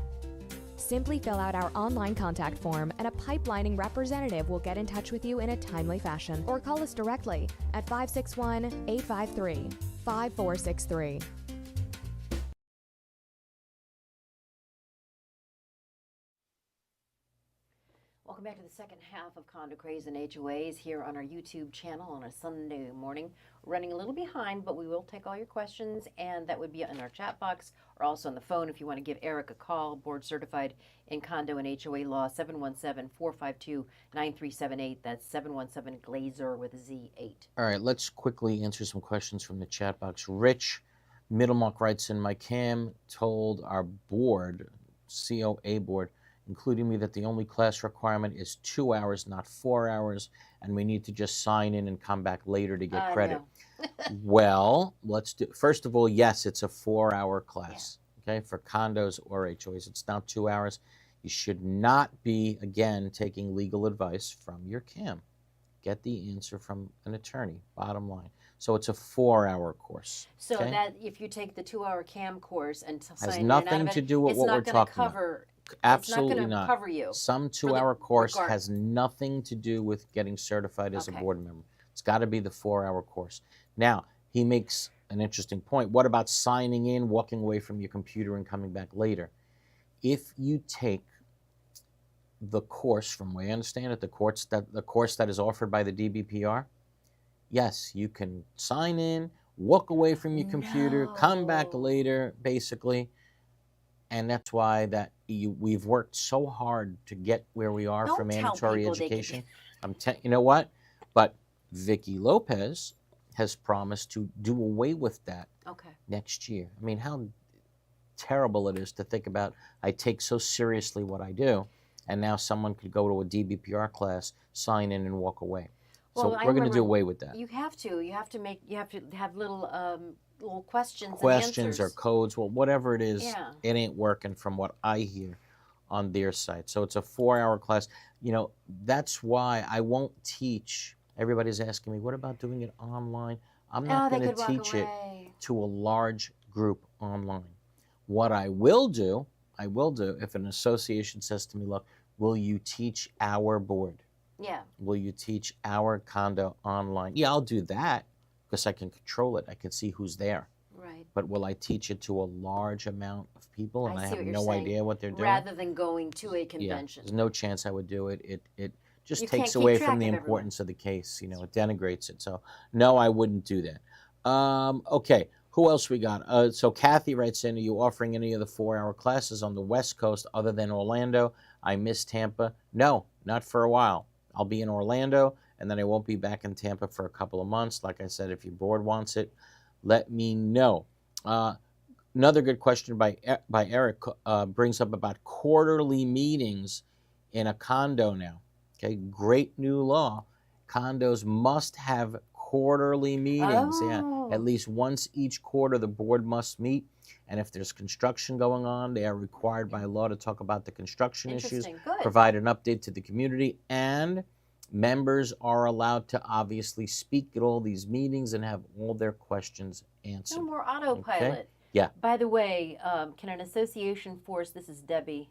Simply fill out our online contact form and a pipelining representative will get in touch with you in a timely fashion, or call us directly at 561-853-5463. Welcome back to the second half of Condo Craze and HOAs here on our YouTube channel on a Sunday morning. We're running a little behind, but we will take all your questions, and that would be in our chat box or also on the phone if you want to give Eric a call, board certified in condo and HOA law, 717-452-9378. That's 717-GLAZER with a Z8. All right, let's quickly answer some questions from the chat box. Rich Middlemark writes in, my CAM told our board, COA board, including me, that the only class requirement is 2 hours, not 4 hours, and we need to just sign in and come back later to get credit. Well, let's do, first of all, yes, it's a 4-hour class, okay, for condos or HOAs. It's now 2 hours. You should not be, again, taking legal advice from your CAM. Get the answer from an attorney, bottom line. So it's a 4-hour course. So okay? that if you take the 2-hour CAM course and has nothing to do with what we're talking about. Absolutely it's not. Cover you. Some 2-hour course has nothing to do with getting certified as a board member. It's got to be the 4-hour course. Now, he makes an interesting point. What about signing in, walking away from your computer, and coming back later? If you take the course, from the way I understand it, the course that is offered by the DBPR, yes, you can sign in, walk away from your computer, come back later, basically. And that's why we've worked so hard to get where we are for mandatory education. You know what? But Vicki Lopez has promised to do away with that next year. I mean, how terrible it is to think about. I take so seriously what I do, and now someone could go to a DBPR class, sign in, and walk away. Well, so we're going to do away with that. You have to. You have to have little questions and answers or codes, well, whatever it is, it ain't working from what I hear on their site. So it's a 4-hour class. You know, that's why I won't teach. Everybody's asking me, what about doing it online? I'm not they going could to walk teach it away. to a large group online. What I will do, if an association says to me, look, will you teach our board? Yeah. Will you teach our condo online? Yeah, I'll do that because I can control it. I can see who's there. Right. But will I teach it to a large amount of people and I see have what you're no saying. idea what they're doing? Rather than going to a Yeah, convention. there's no chance I would do it. It just You takes can't keep away track from the of importance of the case. You know, it denigrates it. So no, I wouldn't do that. Okay, who else we got? So Kathy writes in, are you offering any of the 4-hour classes on the West Coast other than Orlando? I miss Tampa. No, not for a while. I'll be in Orlando, and then I won't be back in Tampa for a couple of months. Like I said, if your board wants it, let me know. Another good question by Eric brings up about quarterly meetings in a condo now. Okay, great new law. Condos must have quarterly meetings. Yeah, at least once each quarter the board must meet. And if there's construction going on, they are required by law to talk about the construction issues, provide an update to the community, and members are allowed to obviously speak at all these meetings and have all their questions answered. No more autopilot. Okay? Yeah. By the way, can an association force, this is Debbie,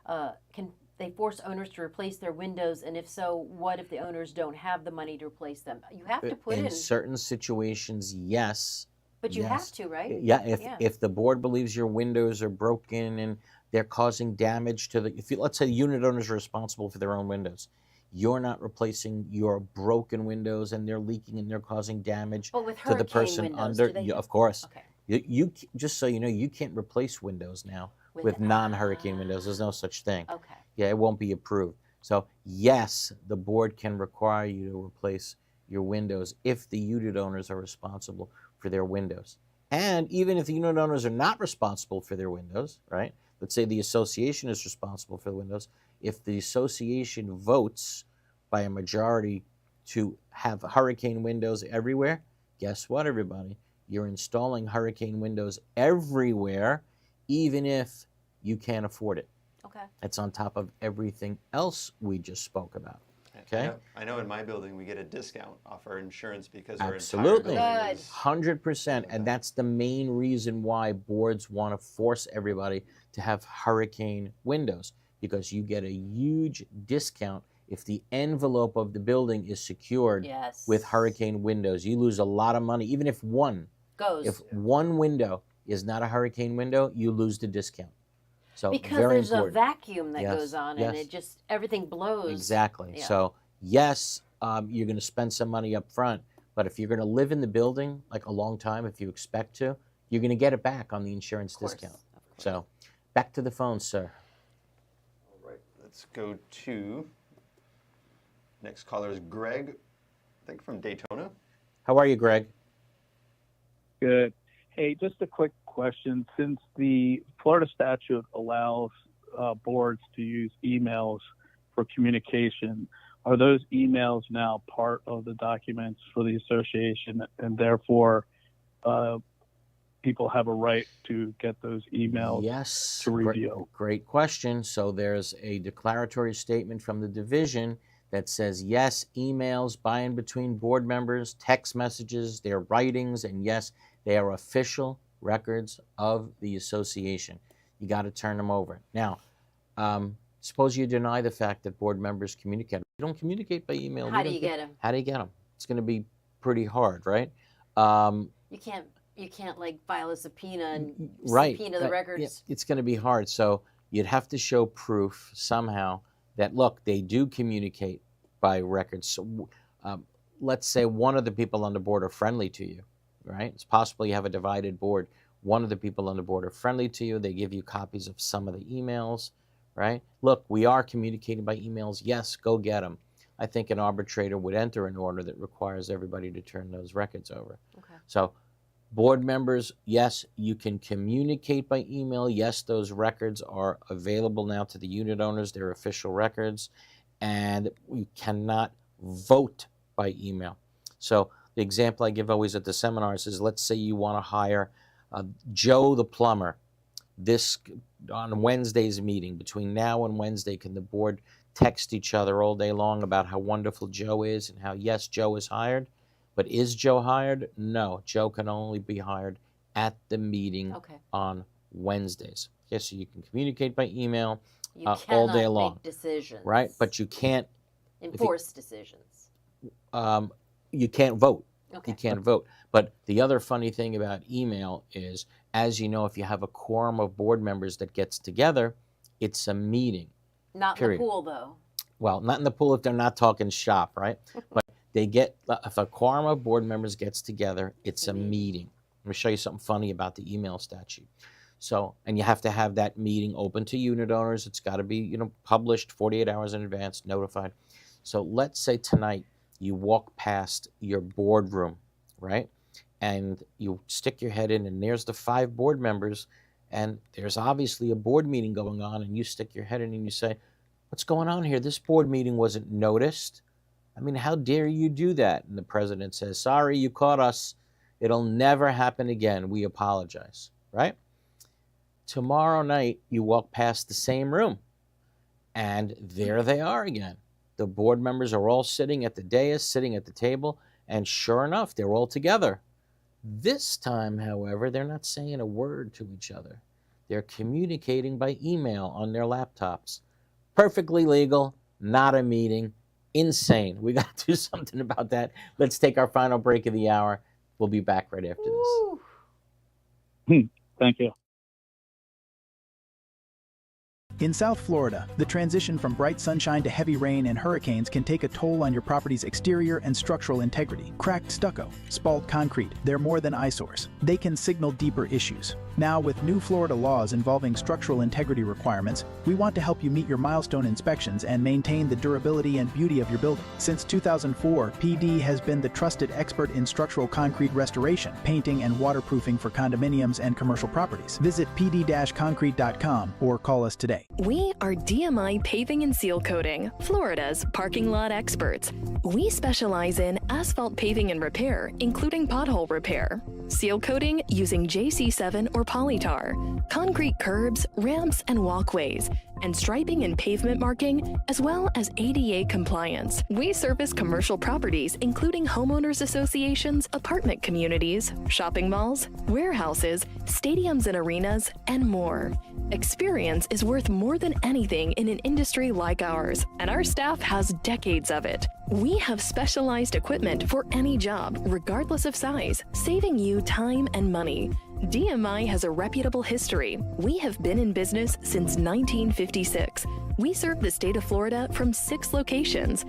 can they force owners to replace their windows? And if so, what if the owners don't have the money to replace them? You have to put in certain situations, yes. But you have to, right? Yeah, if the board believes your windows are broken and they're causing damage to the, let's say the unit owners are responsible for their own windows. You're not replacing your broken windows and they're leaking and they're causing damage to the person windows, under. Of course. Okay. You just so you know, you can't replace windows now with non-hurricane windows. There's no such thing. Okay. Yeah, it won't be approved. So yes, the board can require you to replace your windows if the unit owners are responsible for their windows. And even if the unit owners are not responsible for their windows, right? Let's say the association is responsible for the windows. If the association votes by a majority to have hurricane windows everywhere, guess what, everybody? You're installing hurricane windows everywhere, even if you can't afford it. Okay. It's on top of everything else we just spoke about. Okay. I know in my building we get a discount off our insurance because Absolutely. our entire building is 100%. And that's the main reason why boards want to force everybody to have hurricane windows, because you get a huge discount if the envelope of the building is secured with hurricane windows. You lose a lot of money, even if one window is not a hurricane window, you lose the discount. So because very there's important. a vacuum that goes on and it just, everything blows. Exactly. Yeah. So yes, you're going to spend some money up front, but if you're going to live in the building like a long time, if you expect to, you're going to get it back on the insurance discount. So back to the phone, sir. All right, let's go to next caller is Greg, I think from Daytona. How are you, Greg? Good. Hey, just a quick question. Since the Florida statute allows boards to use emails for communication, are those emails now part of the documents for the association, and therefore people have a right to get those emails to review? Great question. So there's a declaratory statement from the division that says, yes, emails by and between board members, text messages, their writings, and yes, they are official records of the association. You got to turn them over. Now, suppose you deny the fact that board members communicate. You don't communicate by email. How do you get them? How do you get them? It's going to be pretty hard, right? You can't like file a subpoena and subpoena the records. Yeah, it's going to be hard. So you'd have to show proof somehow that, look, they do communicate by records. So let's say one of the people on the board are friendly to you, right? It's possible you have a divided board. One of the people on the board are friendly to you. They give you copies of some of the emails, right? Look, we are communicating by emails. Yes, go get them. I think an arbitrator would enter an order that requires everybody to turn those records over. Okay. So board members, yes, you can communicate by email. Yes, those records are available now to the unit owners. They're official records. And you cannot vote by email. So the example I give always at the seminars is, let's say you want to hire Joe the plumber. This on Wednesday's meeting, between now and Wednesday, can the board text each other all day long about how wonderful Joe is and how, yes, Joe is hired? But is Joe hired? No, Joe can only be hired at the meeting on Wednesdays. Yes, so you can communicate by email all day long. Make decisions. Right? But you can't enforce decisions. You can't vote. You can't vote. But the other funny thing about email is, as you know, if you have a quorum of board members that gets together, it's a meeting. Not in the pool, though. Well, not in the pool if they're not talking shop, right? But if a quorum of board members gets together, it's a meeting. Let me show you something funny about the email statute. So, and you have to have that meeting open to unit owners. It's got to be, published 48 hours in advance, notified. So let's say tonight you walk past your boardroom, right? And you stick your head in, and there's the 5 board members, and there's obviously a board meeting going on, and you stick your head in and you say, what's going on here? This board meeting wasn't noticed. I mean, how dare you do that? And the president says, sorry, you caught us. It'll never happen again. We apologize, right? Tomorrow night, you walk past the same room, and there they are again. The board members are all sitting at the dais, sitting at the table, and sure enough, they're all together. This time, however, they're not saying a word to each other. They're communicating by email on their laptops. Perfectly legal, not a meeting. Insane. We got to do something about that. Let's take our final break of the hour. We'll be back right after this. Thank you. In South Florida, the transition from bright sunshine to heavy rain and hurricanes can take a toll on your property's exterior and structural integrity. Cracked stucco, spalled concrete, they're more than eyesores. They can signal deeper issues. Now, with new Florida laws involving structural integrity requirements, we want to help you meet your milestone inspections and maintain the durability and beauty of your building. Since 2004, PD has been the trusted expert in structural concrete restoration, painting, and waterproofing for condominiums and commercial properties. Visit pd-concrete.com or call us today. We are DMI Paving and Seal Coating, Florida's parking lot experts. We specialize in asphalt paving and repair, including pothole repair, seal coating using JC7 or polytar, concrete curbs, ramps, and walkways, and striping and pavement marking, as well as ADA compliance. We service commercial properties, including homeowners associations, apartment communities, shopping malls, warehouses, stadiums and arenas, and more. Experience is worth more than anything in an industry like ours, and our staff has decades of it. We have specialized equipment for any job, regardless of size, saving you time and money. DMI has a reputable history. We have been in business since 1956. We serve the state of Florida from 6 locations.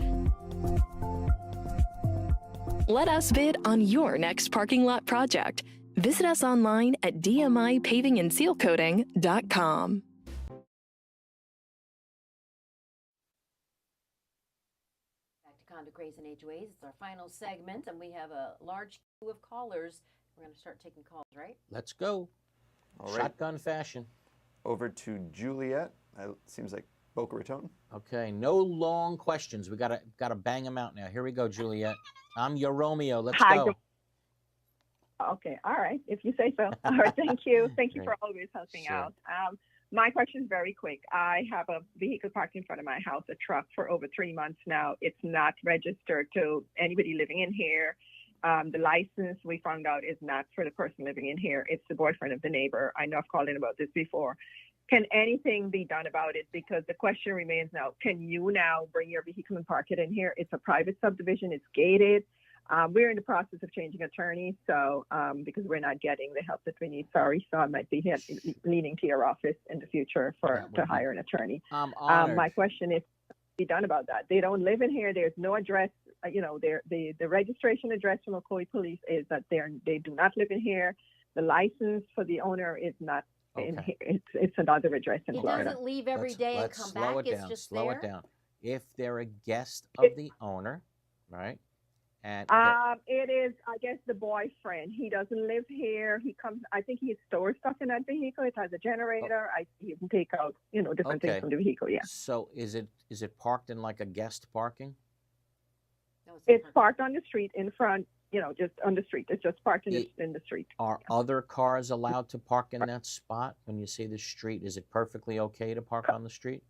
Let us bid on your next parking lot project. Visit us online at dmipavingandsealcoating.com. Back to Condo Craze and HOAs. It's our final segment, and we have a large queue of callers. We're going to start taking calls, right? Let's go. All right. Shotgun fashion. Over to Juliet. Seems like Boca Raton. Okay, no long questions. We gotta bang them out now. Here we go, Juliet. I'm your Romeo. Let's go. Okay, all right, if you say so. All right, thank you. Thank you for always helping out. My question is very quick. I have a vehicle parked in front of my house, a truck, for over 3 months now. It's not registered to anybody living in here. The license, we found out, is not for the person living in here. It's the boyfriend of the neighbor. I know I've called in about this before. Can anything be done about it? Because the question remains now, can you now bring your vehicle and park it in here? It's a private subdivision. It's gated. We're in the process of changing attorneys, so because we're not getting the help that we need, sorry. So I might be leaning to your office in the future to hire an attorney. My question is, be done about that? They don't live in here. There's no address. The registration address from Ocoee Police is that they do not live in here. The license for the owner is not in here. It's another address in Florida. He doesn't leave every day and come back. It's just slow there. it down. If they're a guest of the owner, right? And it is, I guess, the boyfriend. He doesn't live here. He comes. I think he stores stuff in that vehicle. It has a generator. He can take out, different things from the vehicle. Yeah. So is it parked in like a guest parking? No, it's parked on the street in front. Just on the street. It's just parked in the street. Are other cars allowed to park in that spot? When you say the street, is it perfectly okay to park on the street?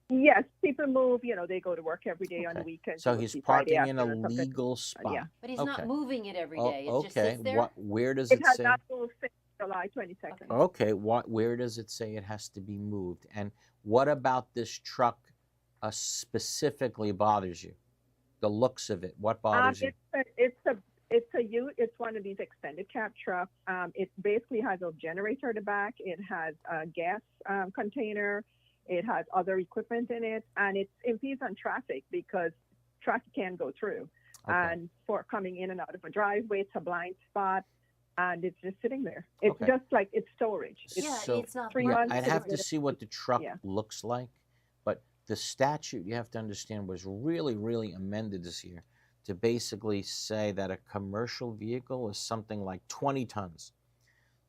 Yes, people move. They go to work every day on the weekends. So you will he's see Friday parking in a after or something. legal spot. Yeah. But he's Okay. not moving it every Oh, day. It just okay. sits there. Where does It it has say? not moved since July 22nd. Okay. Where does it say it has to be moved? And what about this truck specifically bothers you? The looks of it. What bothers you? It's one of these extended cab trucks. It basically has a generator at the back. It has a gas container. It has other equipment in it, and it impedes on traffic because traffic can go through. Okay. And for coming in and out of a driveway, it's a blind spot, and it's just sitting there. It's Okay. just like it's storage. It's not 3 Yeah, months. I'd have to see what the truck Yeah. looks like, but the statute, you have to understand, was really, really amended this year to basically say that a commercial vehicle is something like 20 tons.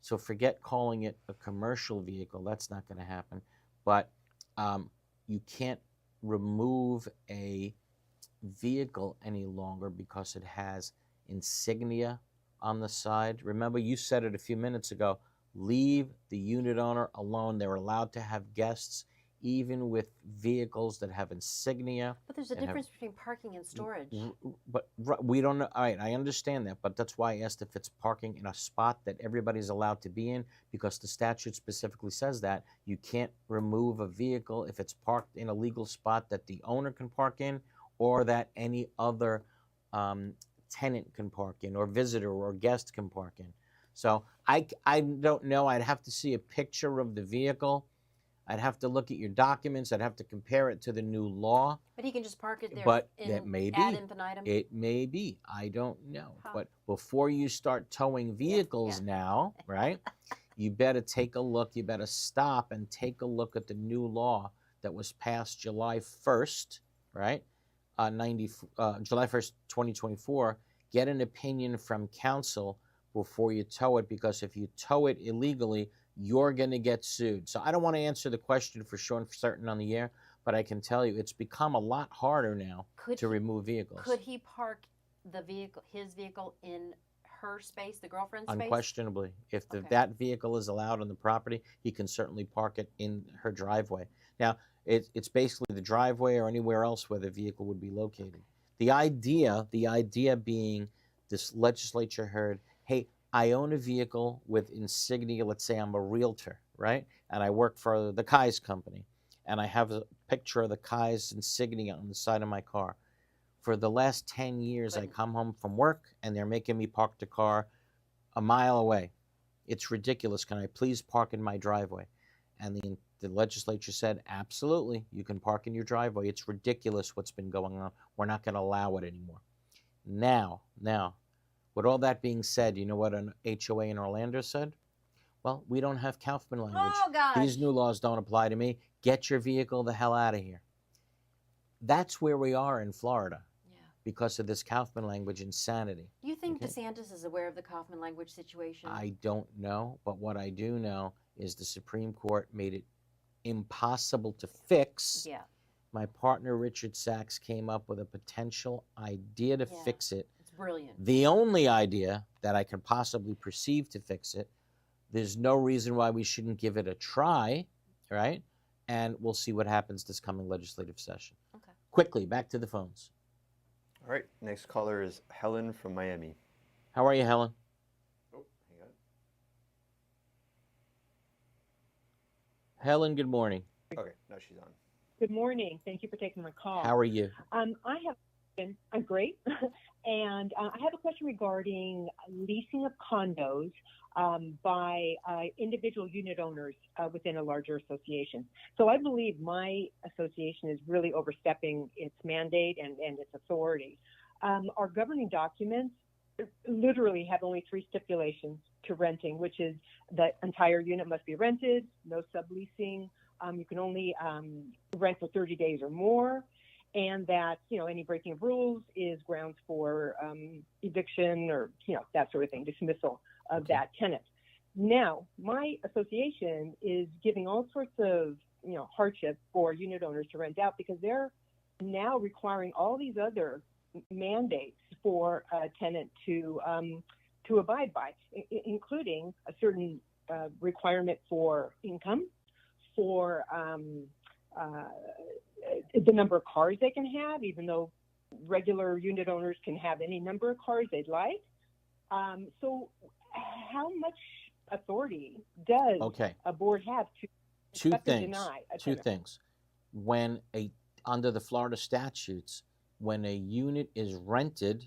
So forget calling it a commercial vehicle. That's not going to happen. But you can't remove a vehicle any longer because it has insignia on the side. Remember, you said it a few minutes ago. Leave the unit owner alone. They're allowed to have guests, even with vehicles that have insignia. But there's a difference between parking and storage. But we don't know. All right, I understand that, but that's why I asked if it's parking in a spot that everybody's allowed to be in, because the statute specifically says that you can't remove a vehicle if it's parked in a legal spot that the owner can park in, or that any other tenant can park in, or visitor or guest can park in. So I don't know. I'd have to see a picture of the vehicle. I'd have to look at your documents. I'd have to compare it to the new law. But he can just park it there. But that may be. Ad infinitum. It may be. I don't know. But before you start towing vehicles now, right, you better take a look. You better stop and take a look at the new law that was passed July 1st, right, July 1st, 2024. Get an opinion from counsel before you tow it, because if you tow it illegally, you're going to get sued. So I don't want to answer the question for sure and for certain on the air, but I can tell you it's become a lot harder now to remove vehicles. Could he park his vehicle in her space, the girlfriend's space? Unquestionably. If that vehicle is allowed on the property, he can certainly park it in her driveway. Now, it's basically the driveway or anywhere else where the vehicle would be located. The idea being this legislature heard, hey, I own a vehicle with insignia. Let's say I'm a realtor, right? And I work for the Kai's company. And I have a picture of the Kai's insignia on the side of my car. For the last 10 years, I come home from work and they're making me park the car a mile away. It's ridiculous. Can I please park in my driveway? And the legislature said, absolutely, you can park in your driveway. It's ridiculous what's been going on. We're not going to allow it anymore. Now, with all that being said, you know what an HOA in Orlando said? Well, we don't have Kaufman language. Oh, gosh. These new laws don't apply to me. Get your vehicle the hell out of here. That's where we are in Florida because of this Kaufman language insanity. Do you think DeSantis is aware of the Kaufman language situation? I don't know, but what I do know is the Supreme Court made it impossible to fix. Yeah. My partner, Richard Sachs, came up with a potential idea to fix it. It's brilliant. The only idea that I can possibly perceive to fix it. There's no reason why we shouldn't give it a try, right? And we'll see what happens this coming legislative session. Okay. Quickly, back to the phones. All right, next caller is Helen from Miami. How are you, Helen? Oh, hang on. Helen, good morning. Okay, now she's on. Good morning. Thank you for taking my call. How are you? I'm great. And I have a question regarding leasing of condos by individual unit owners within a larger association. So I believe my association is really overstepping its mandate and its authority. Our governing documents literally have only 3 stipulations to renting, which is the entire unit must be rented, no subleasing, you can only rent for 30 days or more, and that, any breaking of rules is grounds for eviction or, that sort of thing, dismissal of that tenant. Now, my association is giving all sorts of, hardship for unit owners to rent out because they're now requiring all these other mandates for a tenant to abide by, including a certain requirement for income, for the number of cars they can have, even though regular unit owners can have any number of cars they'd like. So how much authority does a board have to accept or deny a Two tenant? things. When under the Florida statutes, when a unit is rented,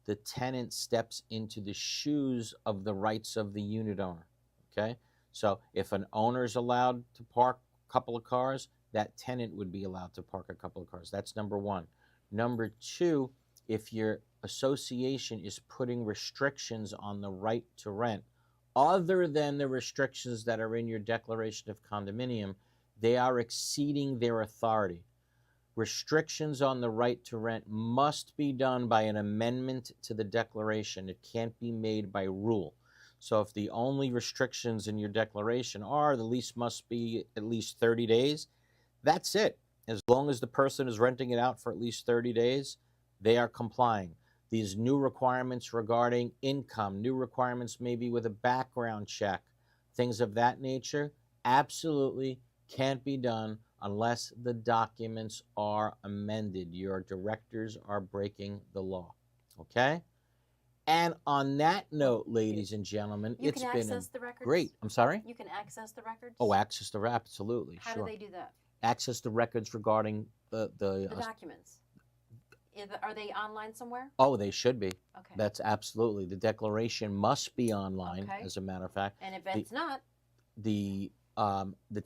the tenant steps into the shoes of the rights of the unit owner. Okay? So if an owner is allowed to park a couple of cars, that tenant would be allowed to park a couple of cars. That's number one. Number two, if your association is putting restrictions on the right to rent, other than the restrictions that are in your declaration of condominium, they are exceeding their authority. Restrictions on the right to rent must be done by an amendment to the declaration. It can't be made by rule. So if the only restrictions in your declaration are the lease must be at least 30 days, that's it. As long as the person is renting it out for at least 30 days, they are complying. These new requirements regarding income, new requirements maybe with a background check, things of that nature, absolutely can't be done unless the documents are amended. Your directors are breaking the law. Okay? And on that note, ladies and gentlemen, You it's can been access the records? great. I'm sorry? You can access the records? Oh, access the absolutely. How sure. do they do that? Access the records regarding the documents. Are they online somewhere? Oh, they should be. Okay. That's absolutely. The declaration must be online, as a matter of fact. And if it's not? The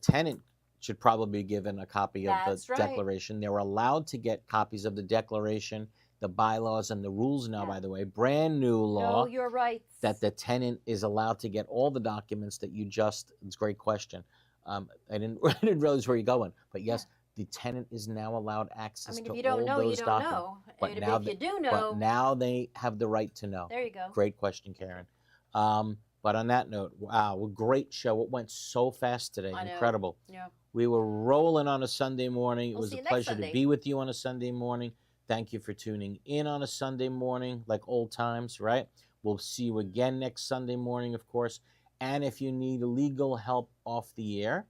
tenant should probably be given a copy of That's the right. declaration. They're allowed to get copies of the declaration, the bylaws, and the rules now, by the way. Brand new law. Know your rights. That the tenant is allowed to get all the documents that you just, it's a great question. I didn't realize where you're going, but yes, the tenant is now allowed access to all those documents. If you don't know, you don't know. But And now if you do know. but now they have the right to know. There you go. Great question, Karen. But on that note, wow, a great show. It went so fast today. I know. Incredible. Yeah. We were rolling on a Sunday morning. It We'll was see a you next pleasure Sunday. to be with you on a Sunday morning. Thank you for tuning in on a Sunday morning, like old times, right? We'll see you again next Sunday morning, of course. And if you need legal help off the air,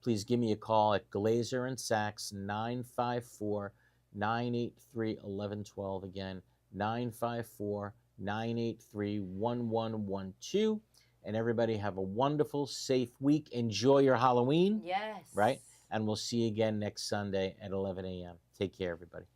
please give me a call at Glazer and Sachs, 954-983-1112. Again, 954-983-1112. And everybody have a wonderful, safe week. Enjoy your Halloween. Yes. Right? And we'll see you again next Sunday at 11 a.m. Take care, everybody.